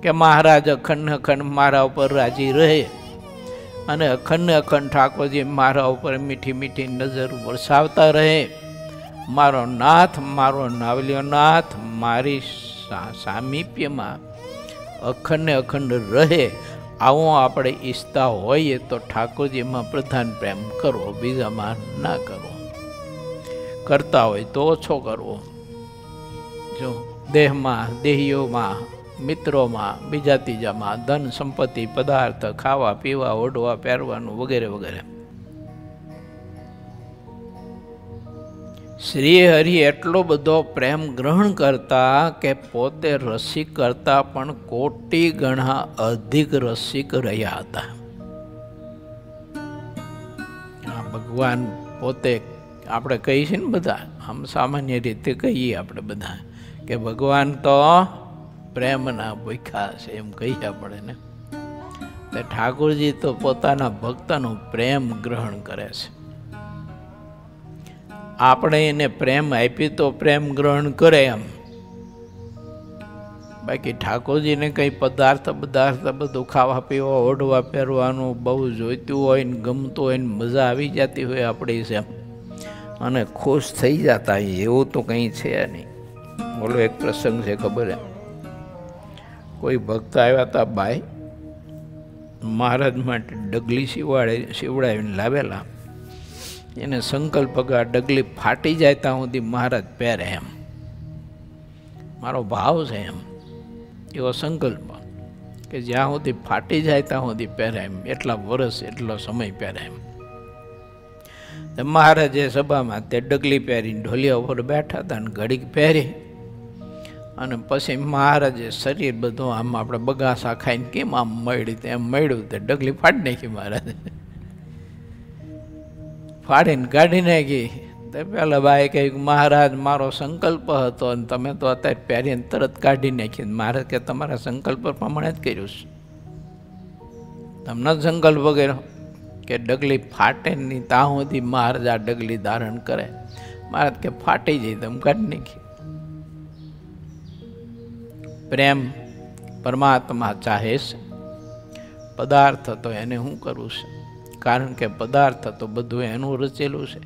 કે મહારાજ અખંડ અખંડ મારા ઉપર રાજી રહે અને અખંડ અખંડ ઠાકોરજી મારા ઉપર મીઠી મીઠી નજર વરસાવતા રહે. મારો નાથ, મારો નાવલિયો નાથ મારી સામીપ્યમાં અખંડ અખંડ રહે, આવું આપણે ઈચ્છતા હોઈએ તો ઠાકોરજીમાં પ્રધાન પ્રેમ કરવો, બીજામાં ના કરવો. કરતા હોય તો ઓછો કરવો. જો દેહમાં, દેહીઓમાં, મિત્રોમાં, બીજા ત્રીજામાં, ધન સંપત્તિ, પદાર્થ, ખાવા પીવા, ઓઢવા પહેરવાનું વગેરે વગેરે. શ્રીહરિ એટલો બધો પ્રેમ ગ્રહણ કરતા કે પોતે રસિક કરતા પણ કોટી ગણા અધિક રસિક રહ્યા હતા. ભગવાન પોતે આપણે કહીએ છીએ ને બધા, આમ સામાન્ય રીતે કહીએ આપણે બધા કે ભગવાન તો પ્રેમના ભૂખ્યા છે, એમ કહીએ આપણે ને. તો ઠાકોરજી તો પોતાના ભક્તનો પ્રેમ ગ્રહણ કરે છે. આપણે એને પ્રેમ આપી તો પ્રેમ ગ્રહણ કરે એમ. બાકી ઠાકોરજીને કંઈ પદાર્થ બધું ખાવા પીવા, ઓઢવા પહેરવાનું બહુ જોઈતું હોય ને ગમતું હોય ને મજા આવી જતી હોય આપણી જેમ અને ખુશ થઈ જતા, એવું તો કંઈ છે નહીં. બોલો, એક પ્રસંગ છે ખબર એમ, કોઈ ભક્ત આવ્યા હતા બાઈ, મહારાજ માટે ડગલી સીવડાવીને લાવેલા. એને સંકલ્પ કે આ ડગલી ફાટી જાય ત્યાં સુધી મહારાજ પહેરે એમ, મારો ભાવ છે એમ, એવો સંકલ્પ કે જ્યાં સુધી ફાટી જાય ત્યાં સુધી પહેરે એમ, એટલા વર્ષ એટલો સમય પહેરે એમ. મહારાજે સભામાં તે ડગલી પહેરીને ઢોલિયા ઉપર બેઠા હતા ને ઘડીક પહેરી અને પછી મહારાજે શરીર બધું આમ આપણે બગાસા ખાઈને કેમ આમ મળ્યું તેમ મળ્યું તે ડગલી ફાડી નાખી મહારાજે, ફાડીને કાઢી નાખી. તો પેલા બાઈ કહ્યું મહારાજ મારો સંકલ્પ હતો અને તમે તો અત્યારે પહેરીને તરત કાઢી નાખી. મહારાજ કે તમારા સંકલ્પ પ્રમાણે જ કર્યું છે, તમને જ સંકલ્પ કર્યો કે ડગલી ફાટે નહીં ત્યાં સુધી મહારાજ આ ડગલી ધારણ કરે. મહારાજ કે ફાટી જાય તમે કાઢી નાખી. પ્રેમ પરમાત્મા ચાહે છે, પદાર્થ તો એને શું કરવું છે? કારણ કે પદાર્થ તો બધું એનું રચેલું છે,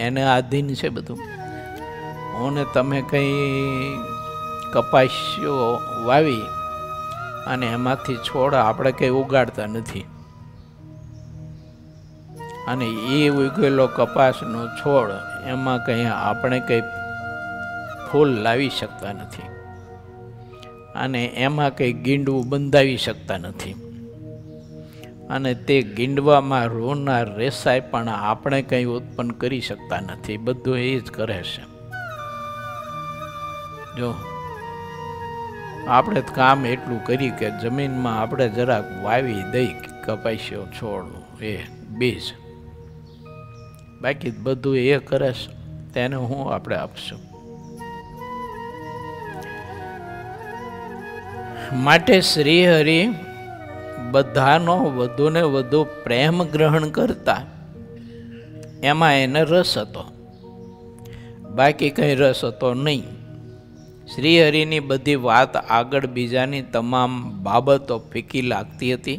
એને આધીન છે બધું. હું તમે કંઈ કપાસ્યો વાવી અને એમાંથી છોડ આપણે કંઈ ઉગાડતા નથી, અને એ ઉગેલો કપાસનો છોડ એમાં કંઈ આપણે કંઈ ફૂલ લાવી શકતા નથી, અને એમાં કંઈ ગીંડવું બંધાવી શકતા નથી, અને તે ગીંડવામાં રોનાર રેસાય પણ આપણે કંઈ ઉત્પન્ન કરી શકતા નથી. બધું એ જ કરે છે. જો આપણે કામ એટલું કરી કે જમીનમાં આપણે જરાક વાવી દઈ કપાસ્યો છોડ એ બીજ, બાકી બધું એ કરે છે. તેને હું આપણે આપશું. માટે શ્રી હરિ બધાનો વધુને વધુ પ્રેમ ગ્રહણ કરતા એમાં એને રસ હતો, બાકી કંઈ રસ હતો નહીં. શ્રી હરિની બધી વાત આગળ બીજાની તમામ બાબતો ફીકી લાગતી હતી.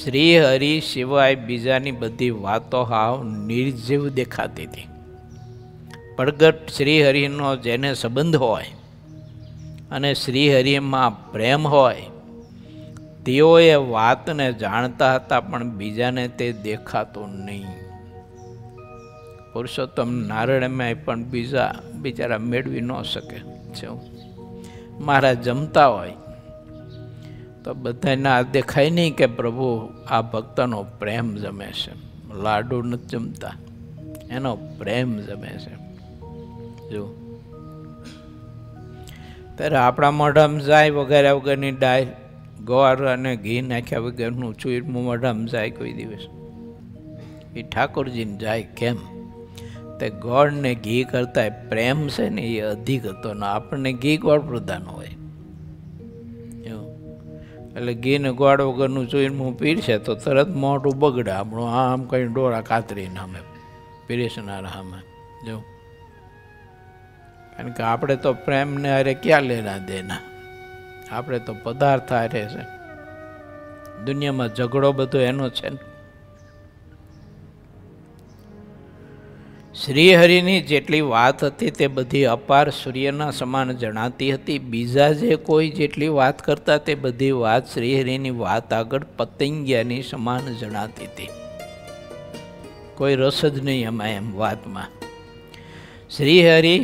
શ્રી હરિ સિવાય બીજાની બધી વાતો હાવ નિર્જીવ દેખાતી હતી. પ્રગટ શ્રી હરિનો જેને સંબંધ હોય અને શ્રી હરિમાં પ્રેમ હોય તેઓ એ વાતને જાણતા હતા, પણ બીજાને તે દેખાતું નહીં. પુરુષોત્તમ નારાયણમાં પણ બીજા બિચારા મેળવી ન શકે છે. મારા જમતા હોય તો બધાને આ દેખાય નહીં કે પ્રભુ આ ભક્તનો પ્રેમ જમે છે. લાડુ નથી જમતા, એનો પ્રેમ જમે છે. જો ત્યારે આપણા મોઢામાં જાય વગેરે વગરની ડાય ગોળ અને ઘી નાખ્યા વગરનું ચૂરમું મોઢામાં જાય કોઈ દિવસ? એ ઠાકોરજીને જાય કેમ? તે ગોળ ને ઘી કરતા પ્રેમ છે ને એ અધિક હતો ને આપણને ઘી ગોળ પ્રધાન હોય. એટલે ઘી ને ગોળ વગરનું ચૂરમું પીરશે તો તરત મોઢું બગડે આપણું. આમ કઈ ડોળા કાતરીને અમે પીરસનાર સામે જો. કારણ કે આપણે તો પ્રેમને અરે ક્યાં લેના દેના, આપણે તો પદાર્થ હારે છે. દુનિયામાં ઝઘડો બધો એનો છે ને. શ્રી હરિની જેટલી વાત હતી તે બધી અપાર સૂર્યના સમાન જણાતી હતી. બીજા જે કોઈ જેટલી વાત કરતા તે બધી વાત શ્રી હરિની વાત આગળ પતંગિયાની સમાન જણાતી હતી. કોઈ રસ જ નહીં એમાં એમ વાતમાં. શ્રી હરિ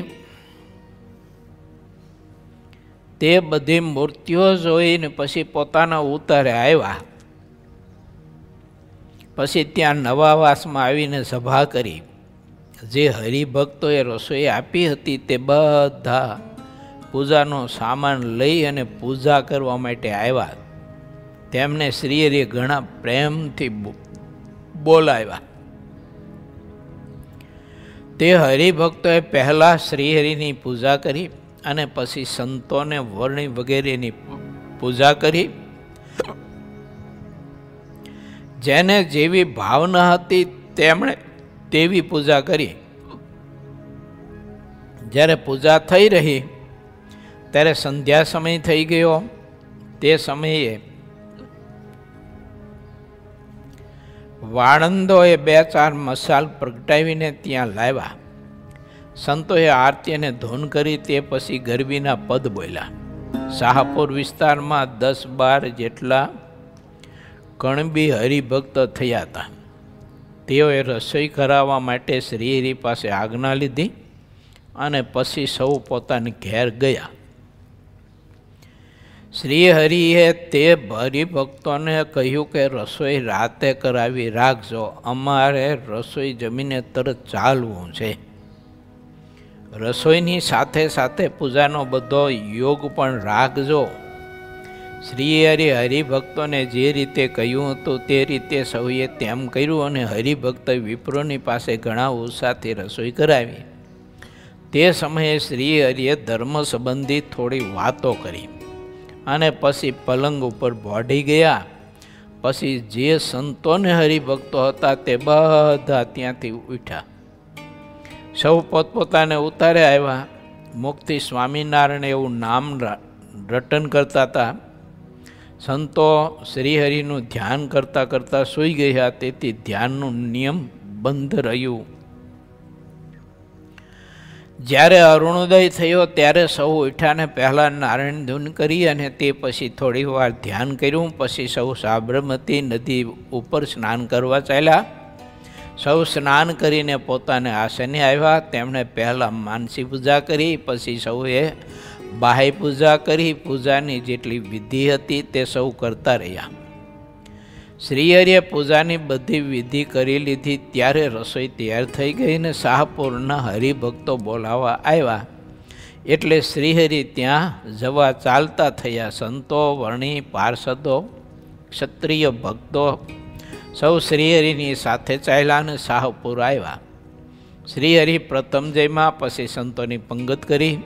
તે બધી મૂર્તિઓ જોઈને પછી પોતાના ઉતારે આવ્યા. પછી ત્યાં નવાવાસમાં આવીને સભા કરી. જે હરિભક્તોએ રસોઈ આપી હતી તે બધા પૂજાનો સામાન લઈ અને પૂજા કરવા માટે આવ્યા. તેમને શ્રી હરિએ ઘણા પ્રેમથી બોલાવ્યા. તે હરિભક્તોએ પહેલાં શ્રીહરિની પૂજા કરી અને પછી સંતોને વર્ણિ વગેરેની પૂજા કરી. જેને જેવી ભાવના હતી તેમણે તેવી પૂજા કરી. જ્યારે પૂજા થઈ રહી ત્યારે સંધ્યા સમય થઈ ગયો. તે સમયે વાળંદોએ 2-4 મસાલ પ્રગટાવીને ત્યાં લાવ્યા. સંતોએ આરતી અને ધૂન કરી. તે પછી ગરબીના પદ બોલ્યા. શાહપુર વિસ્તારમાં 10-12 જેટલા કણબી હરિભક્ત થયા હતા. તેઓએ રસોઈ કરાવવા માટે શ્રીહરિ પાસે આજ્ઞા લીધી અને પછી સૌ પોતાને ઘેર ગયા. શ્રીહરિએ તે હરિભક્તોને કહ્યું કે રસોઈ રાતે કરાવી રાખજો, અમારે રસોઈ જમીને તરત ચાલવું છે. રસોઈની સાથે સાથે પૂજાનો બધો યોગ પણ રાખજો. શ્રીહરિ હરિભક્તોને જે રીતે કહ્યું હતું તે રીતે સૌએ તેમ કર્યું અને હરિભક્ત વિપ્રોની પાસે ઘણા ઉત્સાહથી રસોઈ કરાવી. તે સમયે શ્રીહરિએ ધર્મ સંબંધી થોડી વાતો કરી અને પછી પલંગ ઉપર બોડી ગયા. પછી જે સંતોને હરિભક્તો હતા તે બધા ત્યાંથી ઉઠ્યા. સૌ પોતપોતાને ઉતારે આવ્યા. મુક્તિ સ્વામિનારાયણ એવું નામ રટન કરતા હતા. સંતો શ્રીહરિનું ધ્યાન કરતાં કરતાં સૂઈ ગયા, તેથી ધ્યાનનું નિયમ બંધ રહ્યું. જ્યારે અરુણોદય થયો ત્યારે સૌ ઉઠ્યાને પહેલાં નારાયણ ધૂન કરી અને તે પછી થોડી વાર ધ્યાન કર્યું. પછી સૌ સાબરમતી નદી ઉપર સ્નાન કરવા ચાલ્યા. સૌ સ્નાન કરીને પોતાને આસને આવ્યા. તેમણે પહેલાં માનસી પૂજા કરી, પછી સૌએ બાહ્ય પૂજા કરી. પૂજાની જેટલી વિધિ હતી તે સૌ કરતા રહ્યા. શ્રીહરિએ પૂજાની બધી વિધિ કરી લીધી ત્યારે રસોઈ તૈયાર થઈ ગઈ અને શાહપુરના હરિભક્તો બોલાવવા આવ્યા. એટલે શ્રીહરિ ત્યાં જવા ચાલતા થયા. સંતો, વર્ણી, પાર્ષદો, ક્ષત્રિય ભક્તો સૌ શ્રીહરિની સાથે ચાલ્યા અને શાહપુર આવ્યા. શ્રીહરિ પ્રથમ જયમાં, પછી સંતોની પંગત કરી.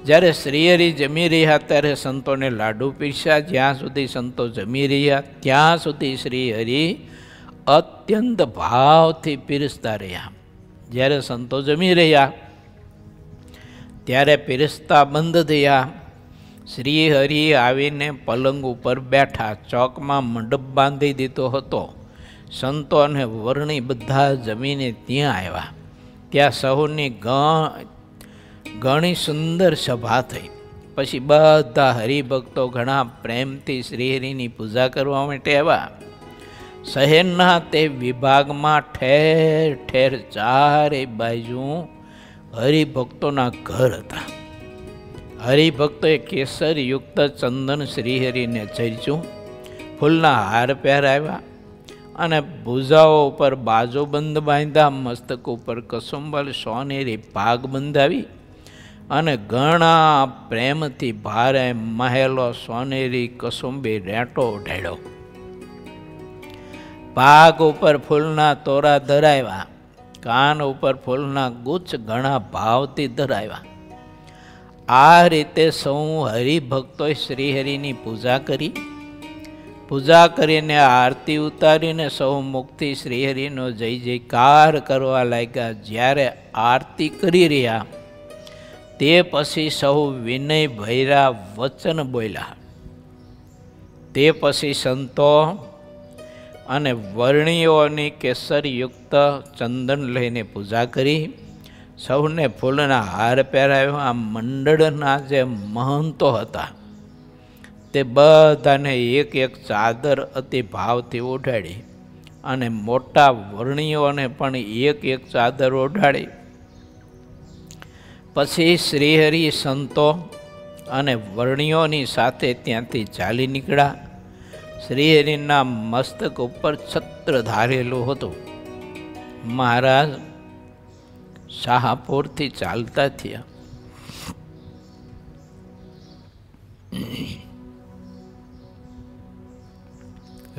જ્યારે શ્રીહરિ જમી રહ્યા ત્યારે સંતોને લાડુ પીરસ્યા. જ્યાં સુધી સંતો જમી રહ્યા ત્યાં સુધી શ્રીહરિ અત્યંત ભાવથી પીરસતા રહ્યા. જ્યારે સંતો જમી રહ્યા ત્યારે પીરસતા બંધ થયા. શ્રીહરિ આવીને પલંગ ઉપર બેઠા. ચોકમાં મંડપ બાંધી દીધો હતો. સંતો અને વર્ણી બધા જમીને ત્યાં આવ્યા. ત્યાં સૌની ઘણી સુંદર સભા થઈ. પછી બધા હરિભક્તો ઘણા પ્રેમથી શ્રીહરિની પૂજા કરવા માટે આવ્યા. શહેરના તે વિભાગમાં ઠેર ઠેર ચારે બાજુ હરિભક્તોના ઘર હતા. હરિભક્તોએ કેસરયુક્ત ચંદન શ્રીહરિને ચર્ચ્યું, ફૂલના હાર પહેરાવ્યા અને ભુજાઓ ઉપર બાજુબંધ બાંધ્યા. મસ્તક ઉપર કસુંબલ સોનેરી પાગ બંધાવી અને ઘણા પ્રેમથી ભારે મહેલો સોનેરી કસુંબી રેંટો ઢાળ્યો. પાગ ઉપર ફૂલના તોરા ધરાવ્યા. કાન ઉપર ફૂલના ગુચ્છ ઘણા ભાવથી ધરાવ્યા. આ રીતે સૌ હરિભક્તોએ શ્રીહરિની પૂજા કરી. પૂજા કરીને આરતી ઉતારીને સૌ મુક્તિ શ્રીહરિનો જય જયકાર કરવા લાગ્યા. જ્યારે આરતી કરી રહ્યા તે પછી સૌ વિનય ભર્યા વચન બોલ્યા. તે પછી સંતો અને વર્ણીઓની કેસરયુક્ત ચંદન લઈને પૂજા કરી. સૌને ફૂલના હાર પહેરાવ્યા. આ મંડળના જે મહંતો હતા તે બધાને એક એક ચાદર અતિ ભાવથી ઓઢાડી અને મોટા વર્ણીઓને પણ એક એક ચાદર ઓઢાડી. પછી શ્રીહરિ સંતો અને વર્ણીઓની સાથે ત્યાંથી ચાલી નીકળ્યા. શ્રીહરિના મસ્તક ઉપર છત્ર ધારેલું હતું. મહારાજ શાહપુરથી ચાલતા થયા.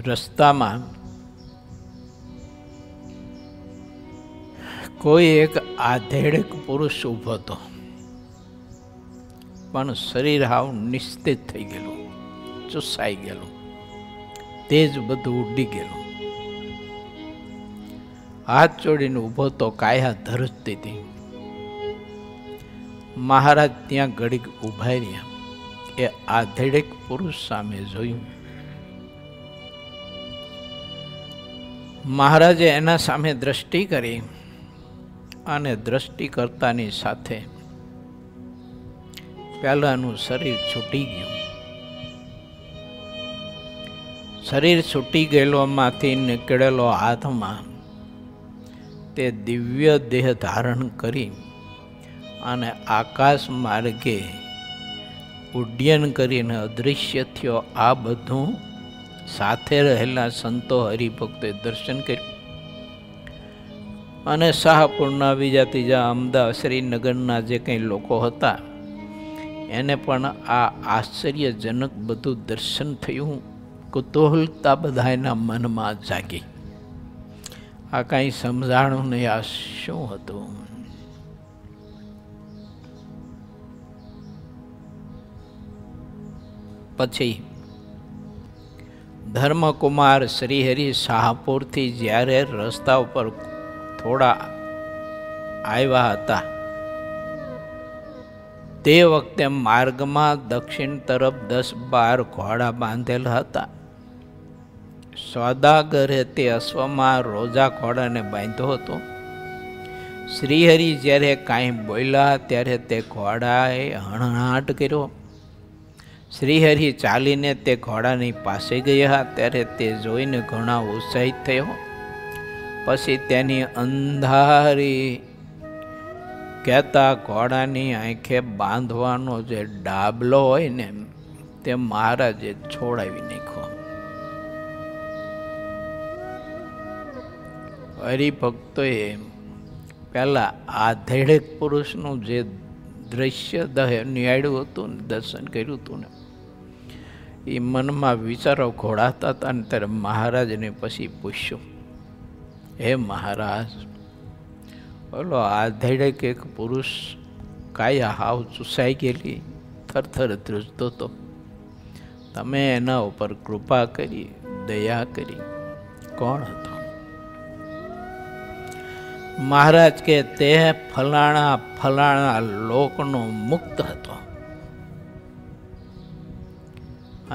રસ્તામાં કોઈ એક આધેડક પુરુષ ઊભો હતો, પણ શરીર હાવ નિસ્તેજ થઈ ગયેલું, ચૂસાઈ ગયેલું, તેજ બધું ઉડી ગયેલું. હાથ જોડીને ઊભો તો કાયા ધરજતી હતી. મહારાજ ત્યાં ઘડીક ઊભા રહ્યા. એ આધેડક પુરુષ સામે જોયું. મહારાજે એના સામે દ્રષ્ટિ કરી અને દ્રષ્ટિ કરતાની સાથે પહેલાનું શરીર છૂટી ગયું. શરીર છૂટી ગયેલોમાંથી નીકળેલો હાથમાં તે દિવ્ય દેહ ધારણ કરી અને આકાશ માર્ગે ઉડ્ડયન કરીને અદૃશ્ય થયો. આ બધું સાથે રહેલા સંતો હરિભક્તોએ દર્શન કર્યું. અને શાહપુરના બીજા ત્રીજા અમદાવાદ શ્રીનગરના જે કંઈ લોકો હતા એને પણ આ આશ્ચર્યજનક બધું દર્શન થયું. કુતૂહલતા બધાના મનમાં જાગી. આ કાંઈ સમજાણું નહીં આ શું હતું. પછી ધર્મકુમાર શ્રીહરિ શાહપુરથી જ્યારે રસ્તા ઉપર થોડા આવ્યા હતા તે વખતે માર્ગમાં દક્ષિણ તરફ 10-12 ઘોડા બાંધેલા હતા. સોદાગરે તે અશ્વમાં રોજા ઘોડાને બાંધ્યો હતો. શ્રીહરિ જ્યારે કાંઈ બોલ્યા ત્યારે તે ઘોડાએ હણહાટ કર્યો. શ્રીહરિ ચાલીને તે ઘોડાની પાસે ગયા ત્યારે તે જોઈને ઘણા ઉત્સાહિત થયો. પછી તેની અંધારી કહેતા ઘોડાની આંખે બાંધવાનો જે ડાબલો હોય ને તે મહારાજે છોડાવી નાખ્યો. હરિભક્તોએ પહેલાં આ ધૈડક પુરુષનું જે દ્રશ્ય નિહાળ્યું હતું ને દર્શન કર્યું હતું ને એ મનમાં વિચારો ઘોળાતા હતા ને ત્યારે મહારાજને પછી પૂછ્યું, હે મહારાજ, બોલો આ ધૈડક એક પુરુષ કાયા હાવ ચૂસાઈ ગયેલી થરથર ધ્રુજતો હતો, તમે એના ઉપર કૃપા કરી, દયા કરી, કોણ હતો? મહારાજ કે તે ફલાણા ફલાણા લોકનો મુક્ત હતો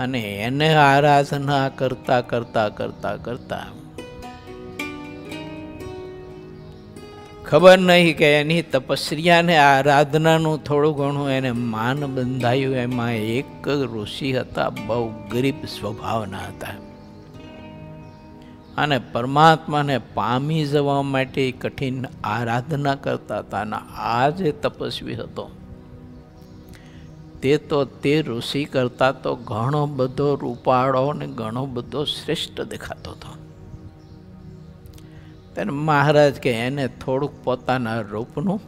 અને એને આરાધના કરતા કરતા કરતા કરતા ખબર નહીં કે એની તપસ્યાને આરાધનાનું થોડું ઘણું એને માન બંધાયું. એમાં એક ઋષિ હતા, બહુ ગરીબ સ્વભાવના હતા અને પરમાત્માને પામી જવા માટે કઠિન આરાધના કરતા હતા. અને આ જે તપસ્વી હતો તે ઋષિ કરતા તો ઘણો બધો રૂપાળો ને ઘણો બધો શ્રેષ્ઠ દેખાતો હતો. ત્યારે મહારાજ કે એને થોડુંક પોતાના રૂપનું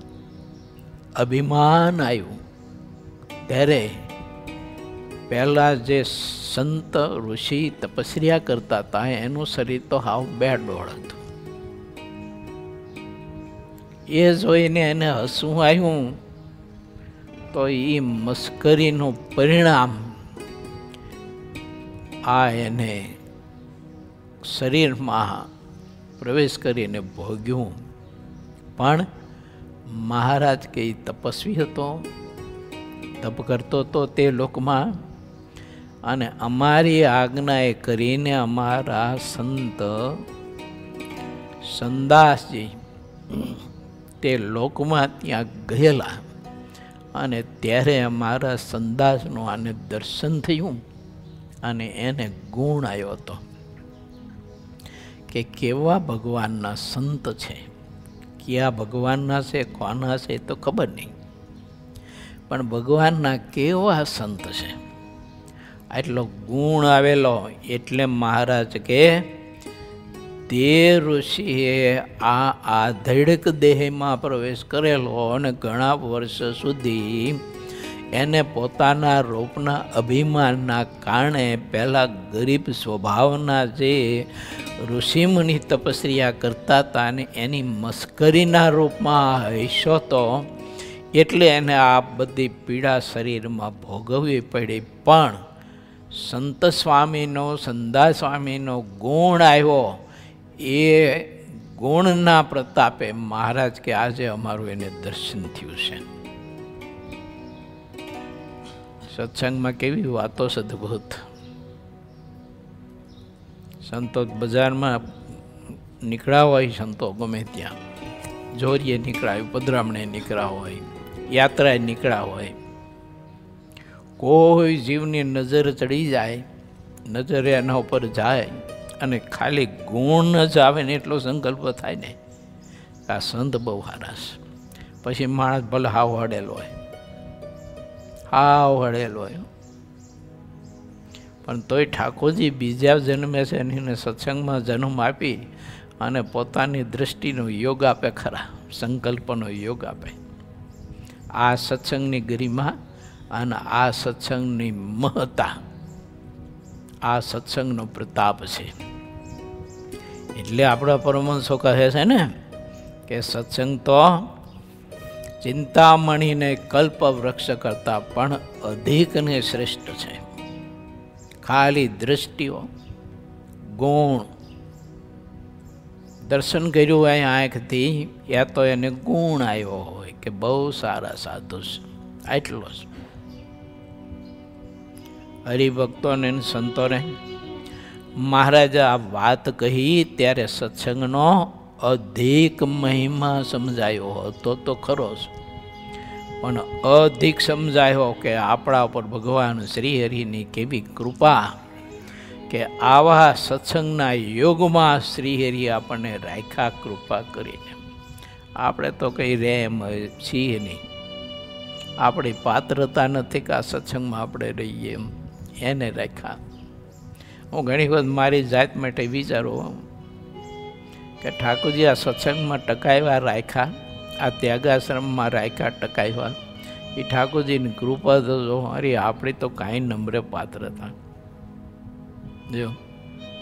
અભિમાન આવ્યું. ત્યારે પહેલાં જે સંત ઋષિ તપસ્યા કરતા હતા એનું શરીર તો હાવ બેડોળ હતું. એ જોઈને એને હસવું આવ્યું તો એ મસ્કરીનું પરિણામ આ એને શરીરમાં પ્રવેશ કરીને ભોગ્યું. પણ મહારાજ કે તપસ્વી હતો, તપ કરતો હતો તે લોકમાં, અને અમારી આજ્ઞાએ કરીને અમારા સંત સંદાસજી તે લોકમાં ત્યાં ગયેલા અને ત્યારે અમારા સંદાસનું આને દર્શન થયું અને એને ગુણ આવ્યો હતો કે કેવા ભગવાનના સંત છે. કયા ભગવાનના છે, કોના છે તો ખબર નહીં, પણ ભગવાનના કેવા સંત છે આટલો ગુણ આવેલો. એટલે મહારાજ કે તે ઋષિએ આ ધૈડક દેહમાં પ્રવેશ કરેલો અને ઘણા વર્ષ સુધી એને પોતાના રૂપના અભિમાનના કારણે પહેલાં ગરીબ સ્વભાવના જે ઋષિમુનિ તપસ્યા કરતા હતા અને એની મસ્કરીના રૂપમાં હૈસો તો એટલે એને આ બધી પીડા શરીરમાં ભોગવવી પડી. પણ સંત સ્વામીનો, સંદા સ્વામીનો ગુણ આવ્યો. એ ગુણના પ્રતાપે મહારાજ કે આજે અમારું એને દર્શન થયું છે. સત્સંગમાં કેવી વાતો છે અદ્ભુત. સંતો બજારમાં નીકળ્યા હોય, સંતો ગમે ત્યાં જોરીએ નીકળ્યા હોય, પધરામણે નીકળ્યા હોય, યાત્રાએ નીકળ્યા હોય, કોઈ જીવની નજર ચડી જાય, નજરે એના ઉપર જાય અને ખાલી ગુણ જ આવે ને એટલો સંકલ્પ થાય ને આ સંત બહુ સારા છે. પછી માણસ ભલે હાવ હડેલો હોય, પણ તોય ઠાકોરજી બીજા જન્મે છે એને સત્સંગમાં જન્મ આપી અને પોતાની દૃષ્ટિનો યોગ આપે ખરા, સંકલ્પનો યોગ આપે. આ સત્સંગની ગરિમા અને આ સત્સંગની મહત્તા, આ સત્સંગનો પ્રતાપ છે. એટલે આપણા પરમહંસો કહે છે ને કે સત્સંગ તો ચિંતામણીને કલ્પ વૃક્ષ કરતાં પણ અધિકને શ્રેષ્ઠ છે. ખાલી દૃષ્ટિઓ, ગુણ, દર્શન કર્યું હોય આંખથી, યા તો એને ગુણ આવ્યો હોય કે બહુ સારા સાધુ છે, આટલો જ. હરિભક્તોને સંતોને મહારાજે આ વાત કહી ત્યારે સત્સંગનો અધિક મહિમા સમજાયો હતો તો ખરો જ, પણ અધિક સમજાયો કે આપણા ઉપર ભગવાન શ્રી હરિની કેવી કૃપા કે આવા સત્સંગના યોગમાં શ્રીહરિ આપણને રાખ્યા, કૃપા કરીને. આપણે તો કંઈ રેમ છીએ નહીં, આપણી પાત્રતા નથી કે આ સત્સંગમાં આપણે રહીએ, એને રાખ્યા. હું ઘણી વખત મારી જાત માટે વિચારું કે ઠાકોરજી આ સત્સંગમાં ટકાવ્યા રાખ્યા, આ ત્યાગાશ્રમમાં રાખ્યા ટકાવ્યા, એ ઠાકોરજીની કૃપા તો જો. અરે આપણી તો કાંઈ નમ્ર પાત્રતા જો,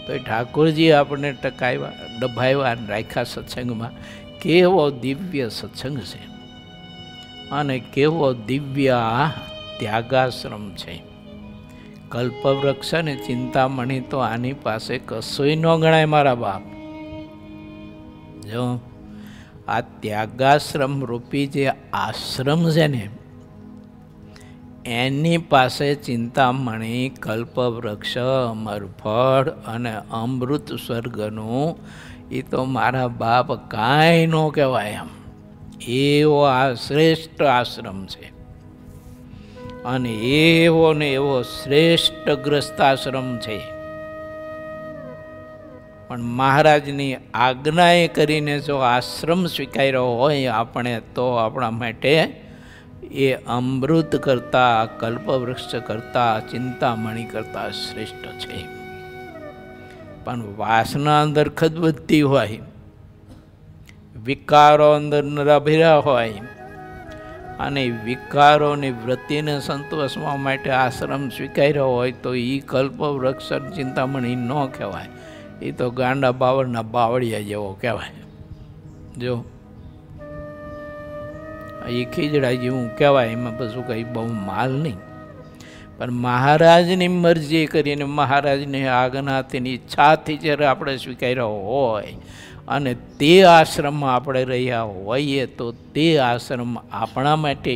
તો એ ઠાકોરજી આપણને ટકાવ્યા, ડભાવ્યા અને રાખ્યા સત્સંગમાં. કેવો દિવ્ય સત્સંગ છે અને કેવો દિવ્ય ત્યાગાશ્રમ છે. કલ્પવૃક્ષ ને ચિંતામણી તો આની પાસે કશોય ન ગણાય મારા બાપ. જો આ ત્યાગાશ્રમ રૂપી જે આશ્રમ છે ને, એની પાસે ચિંતામણી, કલ્પવૃક્ષ, અમરફળ અને અમૃત સ્વર્ગનું, એ તો મારા બાપ કાંઈ ન કહેવાય એમ. એવો આ શ્રેષ્ઠ આશ્રમ છે અને એવો ને એવો શ્રેષ્ઠ ગ્રસ્તાશ્રમ છે. પણ મહારાજની આજ્ઞાએ કરીને જો આશ્રમ સ્વીકાર્યો હોય આપણે, તો આપણા માટે એ અમૃત કરતાં, કલ્પવૃક્ષ કરતાં, ચિંતામણી કરતાં શ્રેષ્ઠ છે. પણ વાસના અંદર ખદબદતી હોય, વિકારો અંદર નરાભેરા હોય, અને વિકારોની વૃત્તિને સંતોષવા માટે આશ્રમ સ્વીકાર્યો હોય, તો એ કલ્પવૃક્ષ ચિંતામણી ન કહેવાય, એ તો ગાંડા બાવળના બાવળિયા જેવો કહેવાય. જો એ ખીજડા જેવું કહેવાય, એમાં બધું કંઈ બહુ માલ નહીં. પણ મહારાજની મરજી કરીને, મહારાજની આજ્ઞાથી, ઈચ્છાથી જ્યારે આપણે સ્વીકાર્યો હોય અને તે આશ્રમમાં આપણે રહ્યા હોઈએ, તો તે આશ્રમ આપણા માટે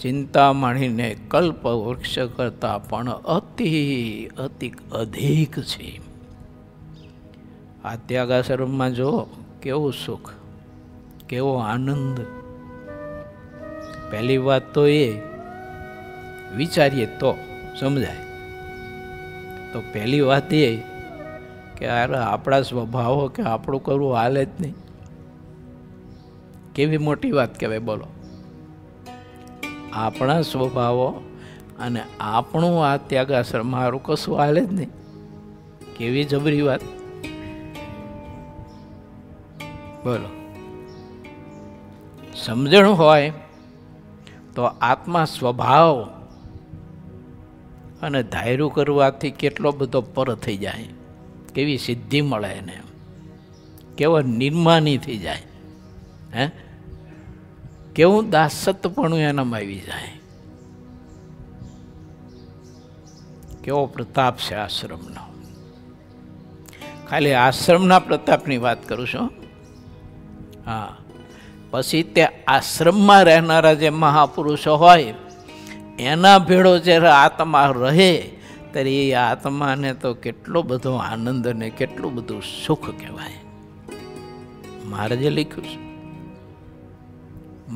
ચિંતામણીને કલ્પવૃક્ષ કરતાં પણ અતિ અતિ અધિક છે. આ ત્યાગાશ્રમમાં જો કેવું સુખ, કેવો આનંદ. પહેલી વાત તો એ વિચારીએ તો સમજાય. તો પહેલી વાત એ કે યાર આપણા સ્વભાવો કે આપણું કરવું હાલે જ નહીં. કેવી મોટી વાત કહેવાય, બોલો. આપણા સ્વભાવો અને આપણું આ ત્યાગાશ્રમ મારું કશું હાલે જ નહીં. કેવી જબરી વાત, બોલો. સમજણ હોય તો આત્મા સ્વભાવ અને ધાર્યું કરવાથી કેટલો બધો પર થઈ જાય, કેવી સિદ્ધિ મળે એને, કેવો નિર્માની થઈ જાય, હે, કેવું દાસત્વપણું એનામાં આવી જાય. કેવો પ્રતાપ છે આશ્રમનો. ખાલી આશ્રમના પ્રતાપની વાત કરું છું. હા, પછી તે આશ્રમમાં રહેનારા જે મહાપુરુષો હોય, એના ભેળો જ્યારે આત્મા રહે, ત્યારે એ આત્માને તો કેટલો બધો આનંદ અને કેટલું બધું સુખ કહેવાય. મહારાજે લખ્યું છે,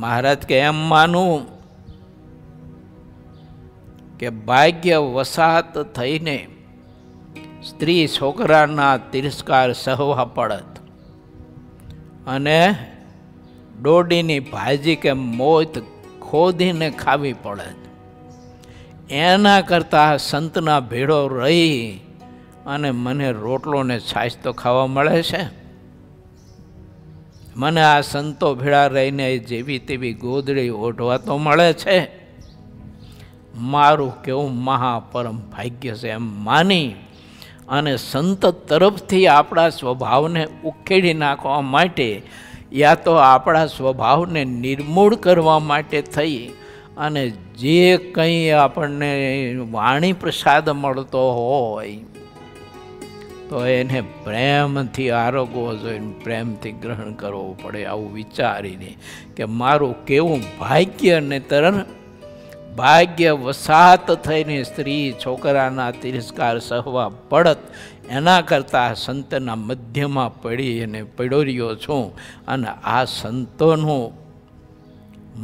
મહારાજ કે એમ માનું કે ભાગ્ય વસાત થઈને સ્ત્રી છોકરાના તિરસ્કાર સહવા પડત અને ડોડીની ભાજી કે મોત ખોદીને ખાવી પડે, એના કરતાં સંતના ભેળો રહી અને મને રોટલો ને છાશ તો ખાવા મળે છે. મને આ સંતો ભેળા રહીને જેવી તેવી ગોદડી ઓઢવા તો મળે છે. મારું કેવું મહાપરમ ભાગ્ય છે એમ માની અને સંત તરફથી આપણા સ્વભાવને ઉખેડી નાખવા માટે યા તો આપણા સ્વભાવને નિર્મૂળ કરવા માટે થઈ અને જે કંઈ આપણને વાણી પ્રસાદ મળતો હોય તો એને પ્રેમથી આરોગવો જોઈએ, પ્રેમથી ગ્રહણ કરવો પડે. આવું વિચારીને કે મારું કેવું ભાગ્ય ને તરણ ભાગ્ય વસાત થઈને સ્ત્રી છોકરાના તિરસ્કાર સહવા પડત એના કરતાં સંતના મધ્યમાં પડી અને પડ્યો છું અને આ સંતોનું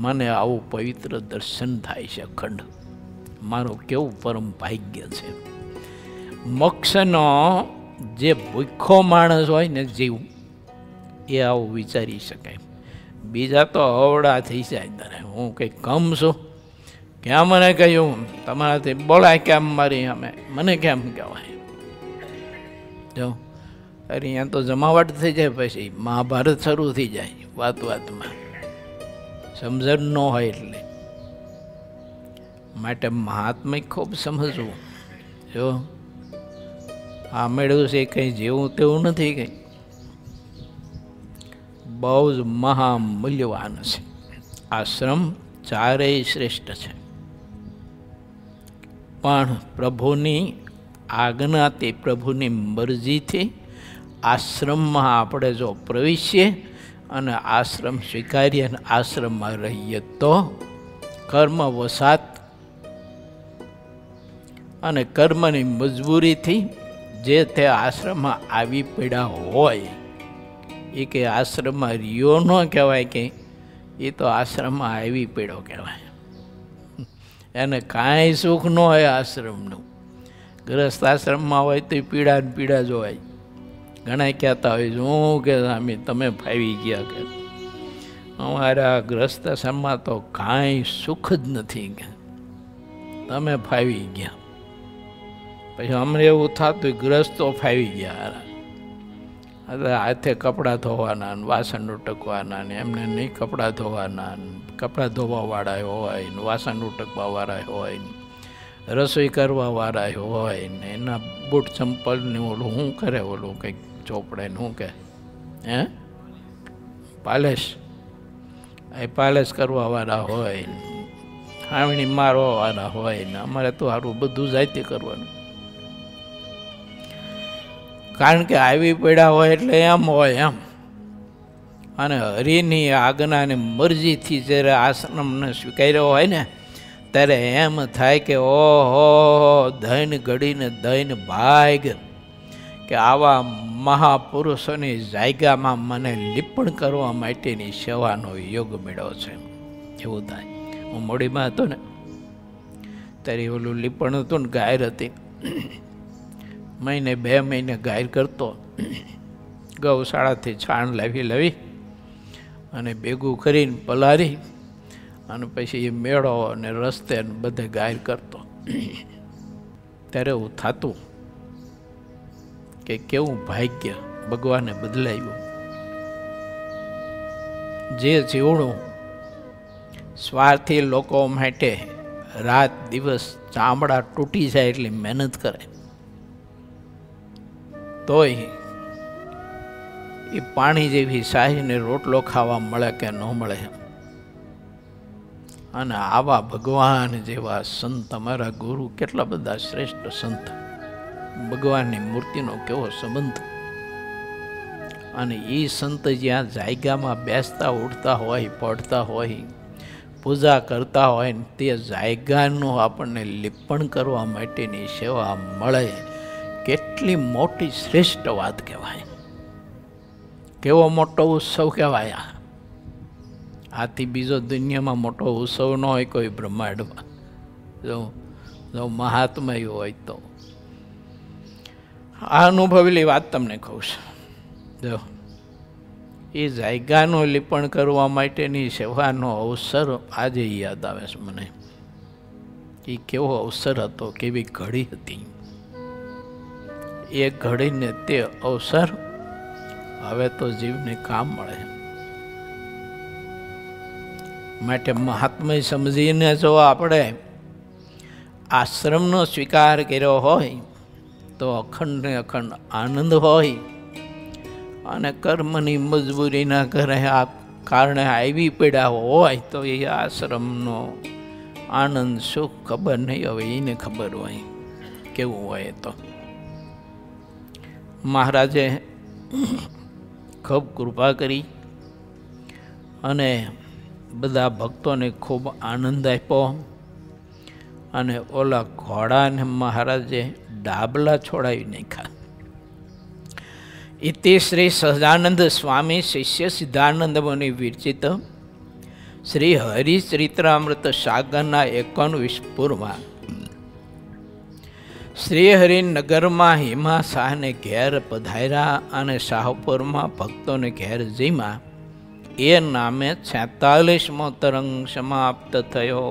મને આવું પવિત્ર દર્શન થાય છે અખંડ. મારું કેવું પરમ ભાગ્ય છે. મોક્ષનો જે ભૂખો માણસ હોય ને જીવ એ આવું વિચારી શકાય. બીજા તો અવળા થઈ જાય તારે હું કંઈ કમ છું, ક્યાં મને કહ્યું તમારાથી બોલાય કેમ મારી અમે મને કેમ કહેવાય. જો અરે અહીંયા તો જમાવટ થઈ જાય, પછી મહાભારત શરૂ થઈ જાય વાત વાતમાં, સમજણ ન હોય એટલે. માટે મહાત્મા ખૂબ સમજવું. જો આ મેળવ્યું છે કંઈ જેવું તેવું નથી, કંઈ બહુ જ મહામૂલ્યવાન છે. આશ્રમ ચારેય શ્રેષ્ઠ છે, પણ પ્રભુની આજ્ઞાથી પ્રભુની મરજીથી આશ્રમમાં આપણે જો પ્રવેશીએ અને આશ્રમ સ્વીકારીએ અને આશ્રમમાં રહીએ તો કર્મ વસાત અને કર્મની મજબૂરીથી જે તે આશ્રમમાં આવી પડ્યા હોય એ કે આશ્રમમાં રહ્યો ન કહેવાય, કે એ તો આશ્રમમાં આવી પડ્યો કહેવાય. એને કાંઈ સુખ ન હોય આશ્રમનું. ગ્રસ્ત આશ્રમમાં હોય તો પીડા ને પીડા જોવાય. ઘણા કહેતા હોય શું કે સ્વામી તમે ફાવી ગયા, કે અમારા ગ્રસ્ત આશ્રમમાં તો કાંઈ સુખ જ નથી, કે તમે ફાવી ગયા. પછી અમને એવું થતું ગ્રસ્તો ફાવી ગયા, હાથે કપડાં ધોવાના ને વાસણ ઉટકવાના ને એમને નહીં કપડાં ધોવાના, કપડાં ધોવાવાળા હોય ને વાસણ ઉટકવાવાળા હોય ને રસોઈ કરવાવાળા હોય ને એના બૂટ ચંપલ ને ઓલું શું કરે, ઓલું કંઈક ચોપડે ને શું કે પાલેશ, એ પાલેશ કરવાવાળા હોય ને હાવણી મારવાવાળા હોય ને અમારે તો સારું બધું જાતે કરવાનું. કારણ કે આવી પડ્યા હોય એટલે એમ હોય એમ. અને હરિની આજ્ઞાને મરજીથી જ્યારે આશ્રમને સ્વીકાર્યો હોય ને ત્યારે એમ થાય કે ઓહો ધન ઘડીને ધન ભાગ, કે આવા મહાપુરુષોની જાયગામાં મને લીપણ કરવા માટેની સેવાનો યોગ મળ્યો છે એવું થાય. હું મોડીમાં હતો ને ત્યારે ઓલું લીપણ હતું ને, ગાયર હતી, મહિને 2 મહિને ગાયર કરતો. ગૌશાળાથી છાણ લાવી અને ભેગું કરીને પલારી અને પછી એ મેળો અને રસ્તે બધે ગાયર કરતો. ત્યારે એવું થતું કે કેવું ભાગ્ય ભગવાને બદલાયું. જે જીવણું સ્વાર્થી લોકો માટે રાત દિવસ ચામડા તૂટી જાય એટલી મહેનત કરે તોય એ પાણી જેવી શાહીને રોટલો ખાવા મળે કે ન મળે. અને આવા ભગવાન જેવા સંત, અમારા ગુરુ કેટલા બધા શ્રેષ્ઠ સંત, ભગવાનની મૂર્તિનો કેવો સંબંધ. અને એ સંત જ્યાં જાયગામાં બેસતા ઉઠતા હોય, પડતા હોય, પૂજા કરતા હોય ને તે જાયગાનું આપણને લીપણ કરવા માટેની સેવા મળે, કેટલી મોટી શ્રેષ્ઠ વાત કહેવાય. કેવો મોટો ઉત્સવ કહેવાય. આથી બીજો દુનિયામાં મોટો ઉત્સવ ન હોય કોઈ બ્રહ્માંડમાં, જો મહાત્મા હોય તો. આ અનુભવેલી વાત તમને કહું છું. જો એ જાયગાનું લીપણ કરવા માટેની સેવાનો અવસર આજે યાદ આવે છે મને. એ કેવો અવસર હતો, કેવી ઘડી હતી. એ ઘડીને તે અવસર હવે તો જીવને કામ મળે. માટે મહાત્મા સમજીને જો આપણે આશ્રમનો સ્વીકાર કર્યો હોય તો અખંડ ને અખંડ આનંદ હોય, અને કર્મની મજબૂરીના ઘરે આ કારણે આવી પડ્યા હોય તો એ આશ્રમનો આનંદ સુખ ખબર નહીં. હવે એને ખબર હોય કેવું હોય. તો મહારાજે ખૂબ કૃપા કરી અને બધા ભક્તોને ખૂબ આનંદ આપ્યો. અને ઓલા ઘોડાને મહારાજે ડાબલા છોડાવી નાખ્યા. ઇતિ શ્રી સહજાનંદ સ્વામી શિષ્ય સિદ્ધાનંદ મુનિ વિરચિત શ્રી હરિચરિત્રામૃત સાગરના 51 પૂરમાં શ્રી હરિનગરમાં હિમા શાહને ઘેર પધાર્યા અને શાહપુરમાં ભક્તોને ઘેર જીમાં એ નામે 46મો તરંગ સમાપ્ત થયો.